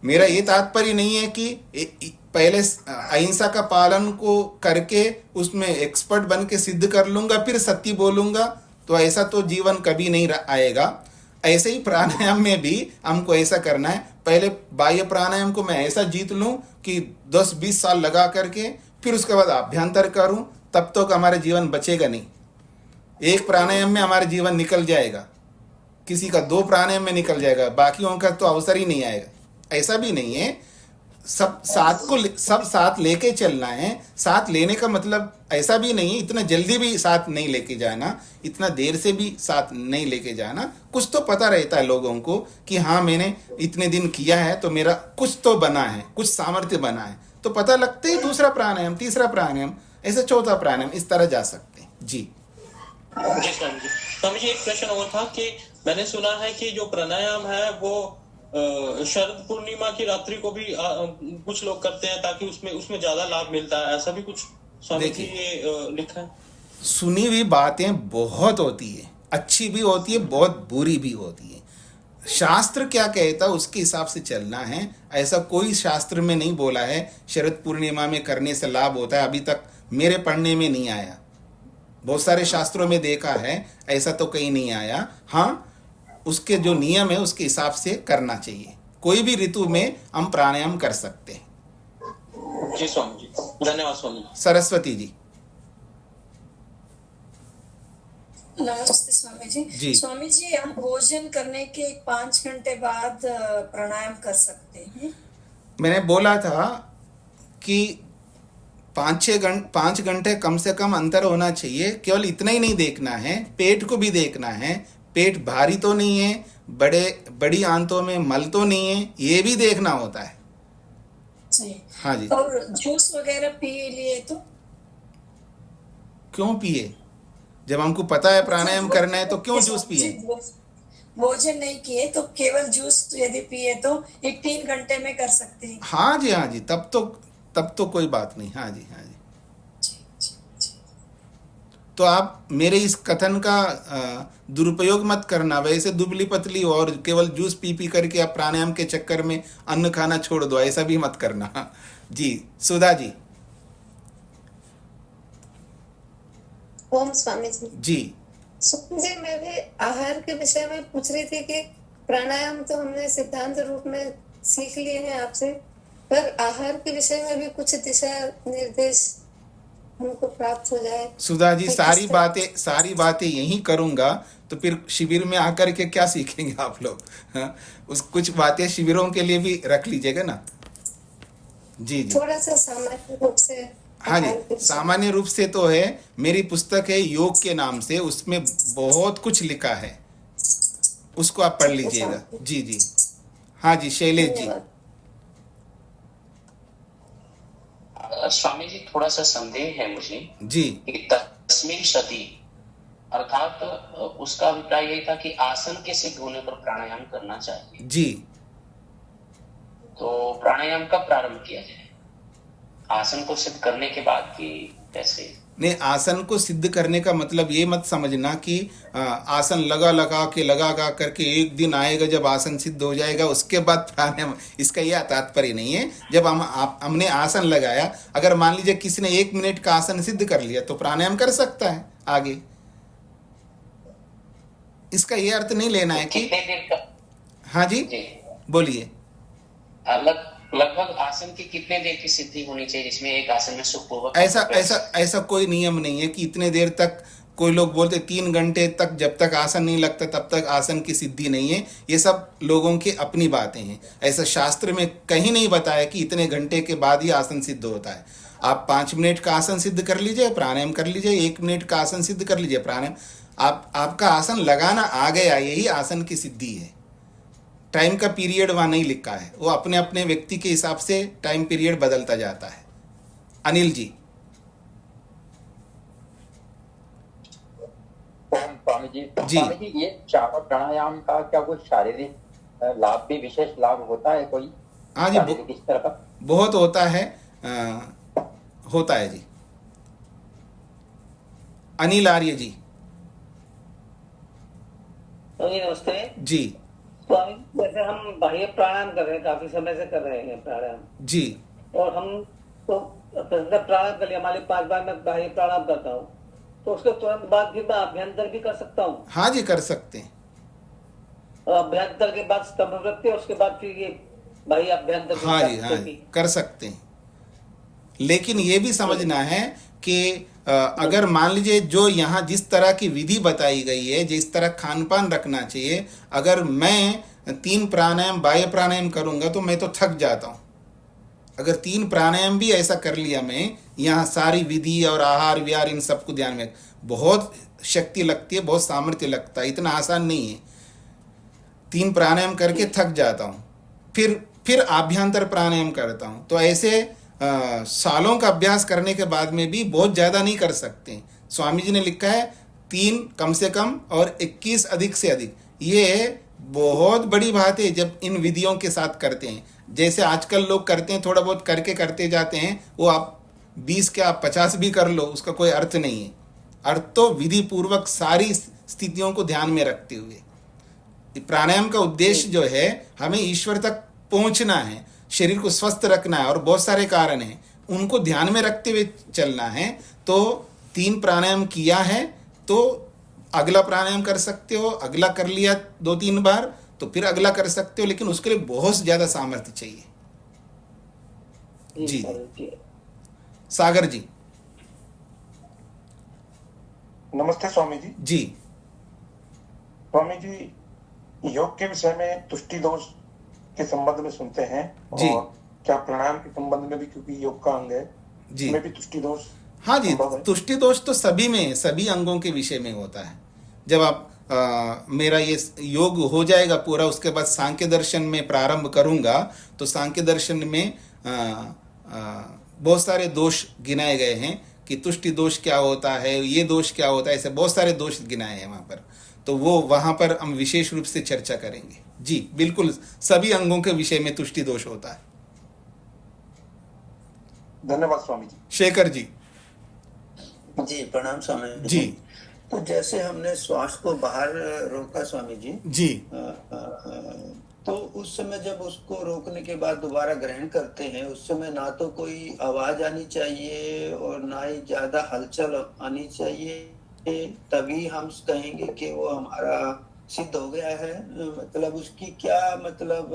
मेरा ये तात्पर्य नहीं है कि पहले अहिंसा का पालन को करके उसमें एक्सपर्ट बन के सिद्ध कर लूँगा फिर सत्य बोलूँगा, तो ऐसा तो जीवन कभी नहीं आएगा। ऐसे ही प्राणायाम में भी हमको ऐसा करना है, पहले बाह्य प्राणायाम को मैं ऐसा जीत लूँ कि 10-20 साल लगा करके फिर उसके बाद अभ्यंतर करूँ, तब तो हमारा जीवन बचेगा नहीं। एक प्राणायाम में हमारा जीवन निकल जाएगा, किसी का 2 प्राणायाम में निकल जाएगा, बाकियों का तो अवसर ही नहीं आएगा। ऐसा भी नहीं है, सब साथ लेके चलना है। साथ लेने का मतलब ऐसा भी नहीं है इतना जल्दी भी साथ नहीं लेके जाना, इतना देर से भी साथ नहीं लेके जाना। कुछ तो पता रहता है लोगों को कि हाँ मैंने इतने दिन किया है तो मेरा कुछ तो बना है, कुछ सामर्थ्य बना है, तो पता लगते ही दूसरा प्राणायाम, तीसरा प्राणायाम, ऐसे चौथा प्राणायाम, इस तरह जा सकते हैं जी। जी स्वामी जी, एक प्रश्न और था कि मैंने सुना है कि जो प्राणायाम है वो शरद पूर्णिमा की रात्रि को भी कुछ लोग करते हैं, ताकि उसमें ज्यादा लाभ मिलता है, ऐसा भी कुछ स्वामी जी ये लिखा है? सुनी हुई बातें बहुत होती है, अच्छी भी होती है, बहुत बुरी भी होती है। शास्त्र क्या कहता है उसके हिसाब से चलना है। ऐसा कोई शास्त्र में नहीं बोला है शरद पूर्णिमा में करने से लाभ होता है, अभी तक मेरे पढ़ने में नहीं आया। बहुत सारे शास्त्रों में देखा है, ऐसा तो कहीं नहीं आया। हाँ, उसके जो नियम है उसके हिसाब से करना चाहिए। कोई भी ऋतु में हम प्राणायाम कर सकते हैं। जी स्वामी जी, धन्यवाद स्वामी। सरस्वती जी। नमस्ते स्वामी जी। जी। स्वामी जी, हम भोजन करने के 5 घंटे बाद प्राणायाम कर सकते हैं? मैंने बोला था कि 5 घंटे कम से कम अंतर होना चाहिए। केवल इतना ही नहीं देखना है, पेट को भी देखना है। पेट भारी तो नहीं है, बड़ी आंतों में मल तो नहीं है, ये भी देखना होता है जी। हाँ जी। और जूस वगैरह पी लिए तो? क्यों पिए? जब हमको पता है प्राणायाम करना है तो क्यों जूस पिए? भोजन नहीं किए तो केवल जूस यदि पिए तो एक 3 घंटे में कर सकते हैं। हाँ जी, तब तो कोई बात नहीं। हाँ जी। तो आप मेरे इस कथन का दुरुपयोग मत करना। वैसे दुबली पतली और केवल जूस पी करके आप प्राणायाम के चक्कर में अन्न खाना छोड़ दो, ऐसा भी मत करना। जी, सुधा जी। ओम स्वामी जी। जी, स्वामी जी, मैं भी आहार के विषय में पूछ रही थी कि प्राणायाम तो हमने सिद्धांत रूप में सीख लिए हैं आपसे, पर आहार के विषय में भी कुछ दिशा निर्देश हमको प्राप्त हो जाए। सुधा जी, कि सारी बातें यही करूंगा तो फिर शिविर में आकर के क्या सीखेंगे आप लोग? हाँ, कुछ बातें शिविरों के लिए भी रख लीजिएगा ना। जी। थोड़ा सा सामान्य रूप से। हाँ जी, सामान्य रूप से तो है, मेरी पुस्तक है योग के नाम से, उसमें बहुत कुछ लिखा है, उसको आप पढ़ लीजिएगा। जी। हाँ जी, शैलेश जी। स्वामी जी, थोड़ा सा संदेह है मुझे जी। कि तस्मिन सति अर्थात उसका अभिप्राय यही था कि आसन के सिद्ध होने पर प्राणायाम करना चाहिए। जी। तो प्राणायाम कब प्रारंभ किया जाए? आसन को सिद्ध करने के बाद कि कैसे? नहीं, आसन को सिद्ध करने का मतलब ये मत समझना कि आसन लगा करके एक दिन आएगा जब आसन सिद्ध हो जाएगा उसके बाद प्राणायाम, इसका यह तात्पर्य नहीं है। जब हमने आसन लगाया, अगर मान लीजिए किसी ने 1 मिनट का आसन सिद्ध कर लिया तो प्राणायाम कर सकता है आगे। इसका यह अर्थ नहीं लेना है कि कितने देर का? हाँ जी, बोलिए। लगभग आसन की कितने देर की सिद्धि होनी चाहिए जिसमें एक आसन में सुखपूर्वक? ऐसा कोई नियम नहीं है कि इतने देर तक। कोई लोग बोलते 3 घंटे तक जब तक आसन नहीं लगता तब तक आसन की सिद्धि नहीं है। ये सब लोगों की अपनी बातें हैं। ऐसा शास्त्र में कहीं नहीं बताया कि इतने घंटे के बाद ही आसन सिद्ध होता है। आप 5 मिनट का आसन सिद्ध कर लीजिए, प्राणायाम कर लीजिए, 1 मिनट का आसन सिद्ध कर लीजिए, प्राणायाम। आपका आसन लगाना आ गया, यही आसन की सिद्धि है। टाइम का पीरियड वहाँ नहीं लिखा है, वो अपने अपने व्यक्ति के हिसाब से टाइम पीरियड बदलता जाता है। अनिल जी। ओम स्वामी जी। स्वामी जी, ये चारों प्राणायाम का क्या कोई शारीरिक लाभ भी, विशेष लाभ होता है कोई? हाँ जी, इस तरह का बहुत होता है। होता है जी। अनिल आर्य जी। नमस्ते जी। स्वामी, जैसे हम बाह्य प्राणायाम कर रहे हैं, काफी समय से कर रहे हैं प्राणायाम जी, और हम तो प्राणायाम कर लिया, मान ली 5 बार मैं बाह्य प्राणायाम करता हूँ, तो उसके तुरंत बाद फिर मैं अभ्यंतर भी कर सकता हूँ? हाँ जी, कर सकते हैं। अभ्यंतर के बाद स्तंभ वृत्ति, उसके बाद फिर ये बाह्य अभ्यंतर। हाँ जी, कर सकते हैं। लेकिन ये भी समझना है कि अगर मान लीजिए जो यहाँ जिस तरह की विधि बताई गई है, जिस तरह खान पान रखना चाहिए, अगर मैं 3 प्राणायाम बाह्य प्राणायाम करूँगा तो मैं तो थक जाता हूँ। अगर 3 प्राणायाम भी ऐसा कर लिया मैं, यहाँ सारी विधि और आहार विहार इन सबको ध्यान में, बहुत शक्ति लगती है, बहुत सामर्थ्य लगता है, इतना आसान नहीं है। 3 प्राणायाम करके थक जाता हूँ, फिर आभ्यंतर प्राणायाम करता हूँ। तो ऐसे सालों का अभ्यास करने के बाद में भी बहुत ज़्यादा नहीं कर सकते। स्वामी जी ने लिखा है 3 कम से कम और 21 अधिक से अधिक। ये बहुत बड़ी बात है जब इन विधियों के साथ करते हैं। जैसे आजकल लोग करते हैं, थोड़ा बहुत करके करते जाते हैं, वो आप 20 क्या आप 50 भी कर लो, उसका कोई अर्थ नहीं है। अर्थ तो विधि पूर्वक सारी स्थितियों को ध्यान में रखते हुए। प्राणायाम का उद्देश्य जो है, हमें ईश्वर तक पहुंचना है, शरीर को स्वस्थ रखना है, और बहुत सारे कारण हैं, उनको ध्यान में रखते हुए चलना है। तो 3 प्राणायाम किया है तो अगला प्राणायाम कर सकते हो, अगला कर लिया 2-3 बार तो फिर अगला कर सकते हो, लेकिन उसके लिए बहुत ज़्यादा सामर्थ्य चाहिए। जी। सागर जी। नमस्ते स्वामी जी। जी। स्वामी जी, योग के विषय में तुष्टि दोष के संबंध में सुनते हैं, जी। और क्या प्राणायाम के संबंध में भी, क्योंकि योग का अंग है जी, में भी तुष्टि दोष? हाँ जी, तुष्टि दोष तो सभी में, सभी अंगों के विषय में होता है। जब आप मेरा ये योग हो जाएगा पूरा, उसके बाद सांख्य दर्शन में प्रारंभ करूंगा, तो सांख्य दर्शन में बहुत सारे दोष गिनाए गए हैं कि तुष्टि दोष क्या होता है, ये दोष क्या होता है, ऐसे बहुत सारे दोष गिनाए हैं वहाँ पर। तो वो वहां पर हम विशेष रूप से चर्चा करेंगे। जी बिल्कुल, सभी अंगों के विषय में तुष्टि दोष होता है। धन्यवाद स्वामी जी। शेखर जी। जी प्रणाम स्वामी जी। तो जैसे हमने श्वास को बाहर रोका स्वामी जी, जी, तो उस समय जब उसको रोकने के बाद दोबारा ग्रहण करते हैं, उस समय ना तो कोई आवाज आनी चाहिए और ना ही ज्यादा हलचल आनी चाहिए, तभी हम कहेंगे कि वो हमारा सिद्ध हो गया है। मतलब उसकी क्या मतलब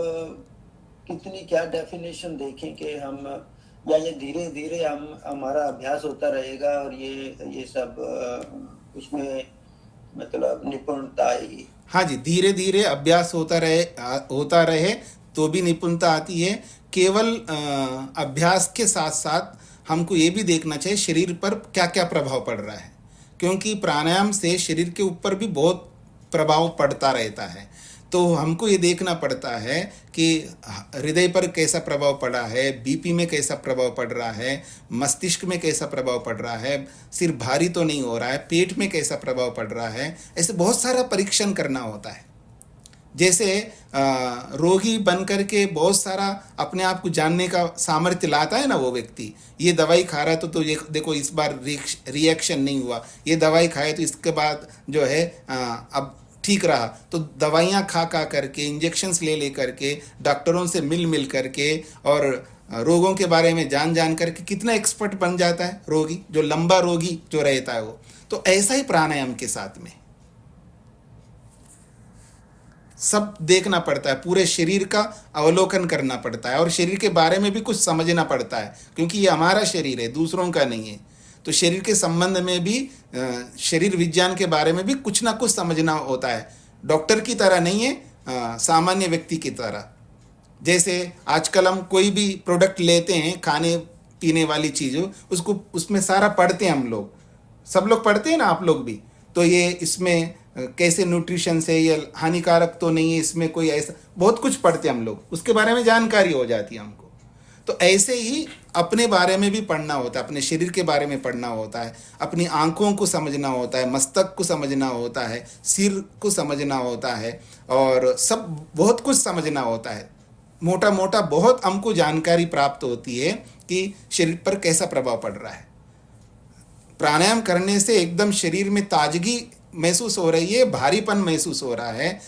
कितनी क्या डेफिनेशन देखें कि हम, या ये धीरे धीरे हम हमारा अभ्यास होता रहेगा और ये सब उसमें मतलब निपुणता आएगी। हाँ जी, धीरे धीरे अभ्यास होता रहे तो भी निपुणता आती है। केवल अभ्यास के साथ साथ हमको ये भी देखना चाहिए शरीर पर क्या क्या प्रभाव पड़ रहा है, क्योंकि प्राणायाम से शरीर के ऊपर भी बहुत प्रभाव पड़ता रहता है। तो हमको ये देखना पड़ता है कि हृदय पर कैसा प्रभाव पड़ा है, बीपी में कैसा प्रभाव पड़ रहा है, मस्तिष्क में कैसा प्रभाव पड़ रहा है, सिर भारी तो नहीं हो रहा है, पेट में कैसा प्रभाव पड़ रहा है। ऐसे बहुत सारा परीक्षण करना होता है। जैसे रोगी बन करके बहुत सारा अपने आप को जानने का सामर्थ्य लाता है ना वो व्यक्ति, ये दवाई खा रहा है तो ये देखो इस बार रिएक्शन नहीं हुआ, ये दवाई खाए तो इसके बाद जो है अब ठीक रहा। तो दवाइयाँ खा करके, इंजेक्शन्स ले करके, डॉक्टरों से मिल करके और रोगों के बारे में जान करके कितना एक्सपर्ट बन जाता है रोगी, जो लंबा रोगी जो रहता है वो। तो ऐसा ही प्राणायाम के साथ में सब देखना पड़ता है, पूरे शरीर का अवलोकन करना पड़ता है और शरीर के बारे में भी कुछ समझना पड़ता है, क्योंकि ये हमारा शरीर है, दूसरों का नहीं है। तो शरीर के संबंध में भी, शरीर विज्ञान के बारे में भी कुछ ना कुछ समझना होता है। डॉक्टर की तरह नहीं है, सामान्य व्यक्ति की तरह। जैसे आजकल हम कोई भी प्रोडक्ट लेते हैं, खाने पीने वाली चीज़ों, उसको उसमें सारा पढ़ते हैं हम लोग, सब लोग पढ़ते हैं ना, आप लोग भी। तो ये इसमें कैसे न्यूट्रिशन से ये हानिकारक तो नहीं है, इसमें कोई ऐसा बहुत कुछ पढ़ते हैं हम लोग, उसके बारे में जानकारी हो जाती है हमको। तो ऐसे ही अपने बारे में भी पढ़ना होता है, अपने शरीर के बारे में पढ़ना होता है, अपनी आंखों को समझना होता है, मस्तक को समझना होता है, सिर को समझना होता है और सब बहुत कुछ समझना होता है। मोटा मोटा बहुत हमको जानकारी प्राप्त होती है कि शरीर पर कैसा प्रभाव पड़ रहा है। प्राणायाम करने से एकदम शरीर में ताजगी महसूस हो रही है, भारीपन महसूस हो रहा है,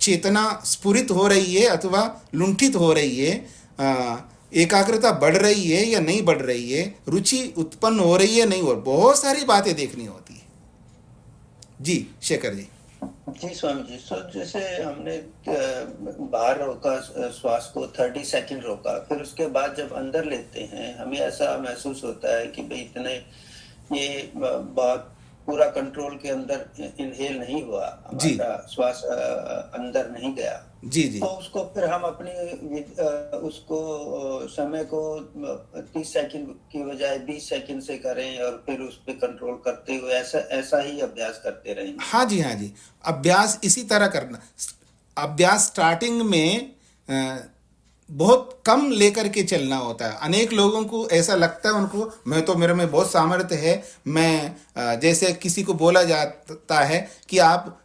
चेतना स्फुरित हो रही है अथवा लुंठित हो रही है, एकाग्रता बढ़ रही है या नहीं बढ़ रही है, रुचि उत्पन्न हो रही है नहीं, और बहुत सारी बातें देखनी होती है। जी शेखर जी। जी स्वामी जी, तो जैसे हमने बाहर रोका श्वास को 30 सेकंड रोका, फिर उसके बाद जब अंदर लेते हैं हमें ऐसा महसूस होता है कि भाई इतने ये बहुत पूरा कंट्रोल के अंदर इनहेल नहीं हुआ, हमारा श्वास अंदर नहीं गया। जी जी। तो उसको फिर हम अपनी उसको समय को 30 सेकंड की बजाय 20 सेकंड से करें और फिर उस पर कंट्रोल करते हुए ऐसा ही अभ्यास करते रहें। हाँ जी, हाँ जी, अभ्यास इसी तरह करना। अभ्यास स्टार्टिंग में बहुत कम लेकर के चलना होता है। अनेक लोगों को ऐसा लगता है, उनको मेरे में बहुत सामर्थ्य है, मैं जैसे किसी को बोला जाता है कि आप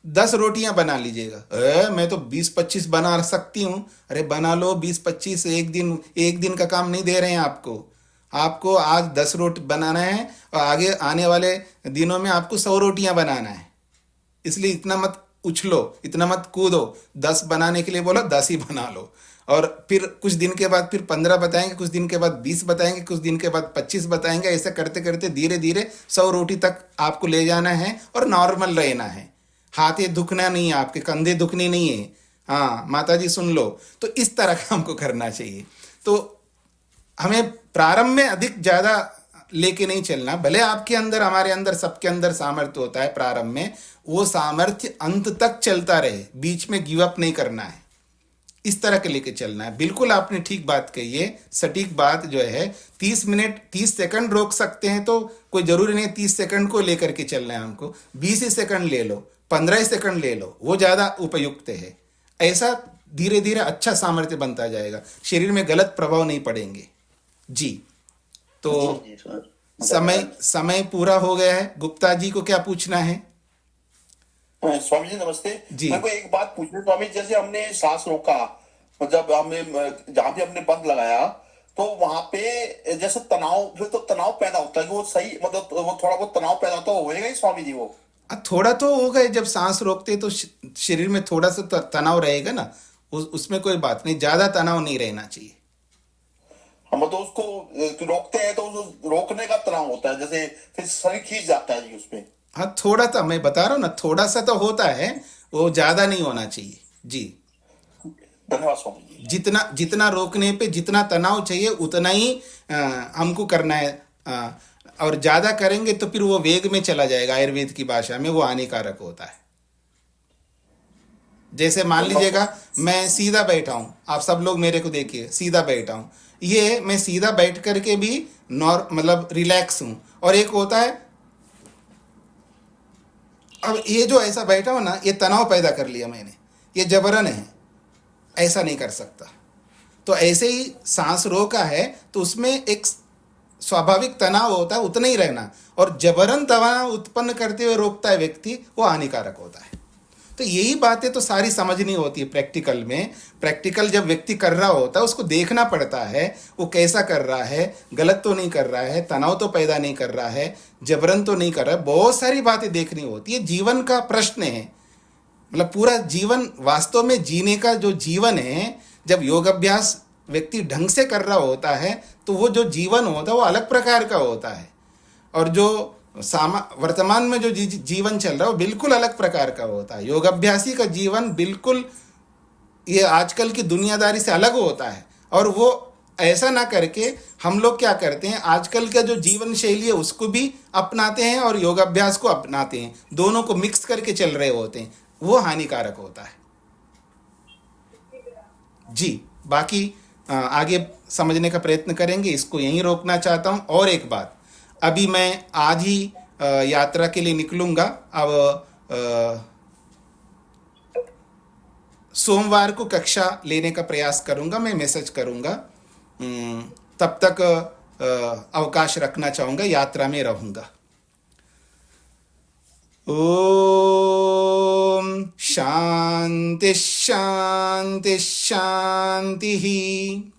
10 रोटियां बना लीजिएगा। मैं तो 20-25 बना सकती हूँ। अरे बना लो 20-25, एक दिन का काम नहीं दे रहे हैं आपको आज 10 रोटी बनाना है और आगे आने वाले दिनों में आपको 100 रोटियां बनाना है। इसलिए इतना मत उछलो, इतना मत कूदो। 10 बनाने के लिए बोला 10 ही बना लो, और फिर कुछ दिन के बाद फिर 15 बताएंगे, कुछ दिन के बाद 20 बताएंगे, कुछ दिन के बाद 25 बताएंगे। ऐसा करते करते धीरे धीरे 100 रोटी तक आपको ले जाना है और नॉर्मल रहना है। हाथ दुखना नहीं है, आपके कंधे दुखने नहीं है। हाँ माता जी सुन लो। तो इस तरह का हमको करना चाहिए। तो हमें प्रारंभ में अधिक ज़्यादा लेके नहीं चलना। भले आपके अंदर, हमारे अंदर, सबके अंदर सामर्थ्य होता है प्रारंभ में, वो सामर्थ्य अंत तक चलता रहे, बीच में गिव अप नहीं करना है। इस तरह के लेके चलना है। बिल्कुल आपने ठीक बात कही है, सटीक बात जो है। 30 मिनट 30 सेकंड रोक सकते हैं तो कोई जरूरी नहीं 30 सेकंड को लेकर के चलना है हमको। 20 ही सेकंड ले लो, 15 सेकंड ले लो, वो ज़्यादा उपयुक्त है। ऐसा धीरे धीरे अच्छा सामर्थ्य बनता जाएगा, शरीर में गलत प्रभाव नहीं पड़ेंगे। जी तो समय पूरा हो गया है। गुप्ता जी को क्या पूछना है? स्वामी जी नमस्ते जी। मेरे को एक बात पूछनी स्वामी, जैसे हमने सांस रोका, मतलब हमने जहां भी हमने बंद लगाया तो वहां पे जैसे तनाव, फिर तो तनाव पैदा होता है कि वो सही, मतलब वो थोड़ा बहुत तनाव पैदा होता होएगा ही स्वामी जी वो? थोड़ा तो होगा ही, जब सांस रोकते तो शरीर में थोड़ा सा तनाव रहेगा ना, उसमें कोई बात नहीं, ज्यादा तनाव नहीं रहना चाहिए। हम तो उसको रोकते हैं तो उस रोकने का तनाव होता है, जैसे फिर शरीर खींच जाता है जी उसमें। हाँ थोड़ा सा, मैं बता रहा हूँ ना, थोड़ा सा तो होता है, वो ज्यादा नहीं होना चाहिए जी। धन्यवाद स्वामी जी। जितना रोकने पे जितना तनाव चाहिए उतना ही हमको करना है, और ज्यादा करेंगे तो फिर वो वेग में चला जाएगा, आयुर्वेद की भाषा में वो हानिकारक होता है। जैसे मान लीजिएगा मैं सीधा बैठा हूं, आप सब लोग मेरे को देखिए, सीधा बैठा हूं, ये मैं सीधा बैठ करके भी मतलब रिलैक्स हूं, और एक होता है अब ये जो ऐसा बैठा हूं ना, ये तनाव पैदा कर लिया मैंने, ये जबरन है, ऐसा नहीं कर सकता। तो ऐसे ही सांस रोका है तो उसमें एक स्वाभाविक तनाव होता है, उतना ही रहना, और जबरन तनाव उत्पन्न करते हुए रोकता है व्यक्ति, वो हानिकारक होता है। तो यही बातें तो सारी समझनी होती है प्रैक्टिकल में। प्रैक्टिकल जब व्यक्ति कर रहा होता है उसको देखना पड़ता है वो कैसा कर रहा है, गलत तो नहीं कर रहा है, तनाव तो पैदा नहीं कर रहा है, जबरन तो नहीं कर रहा है, बहुत सारी बातें देखनी होती है। जीवन का प्रश्न है, मतलब पूरा जीवन वास्तव में जीने का जो जीवन है, जब योग अभ्यास व्यक्ति ढंग से कर रहा होता है तो वो जो जीवन होता है वो अलग प्रकार का होता है, और जो वर्तमान में जो जीवन चल रहा है वो बिल्कुल अलग प्रकार का होता है। योगाभ्यासी का जीवन बिल्कुल ये आजकल की दुनियादारी से अलग होता है, और वो ऐसा ना करके हम लोग क्या करते हैं, आजकल का जो जीवन शैली है उसको भी अपनाते हैं और योगाभ्यास को अपनाते हैं, दोनों को मिक्स करके चल रहे होते हैं, वो हानिकारक होता है जी। बाकी आगे समझने का प्रयत्न करेंगे, इसको यहीं रोकना चाहता हूं। और एक बात, अभी मैं आज ही यात्रा के लिए निकलूंगा, अब सोमवार को कक्षा लेने का प्रयास करूंगा, मैं मैसेज करूंगा, तब तक अवकाश रखना चाहूंगा, यात्रा में रहूंगा। ओम शांति शांति शांति।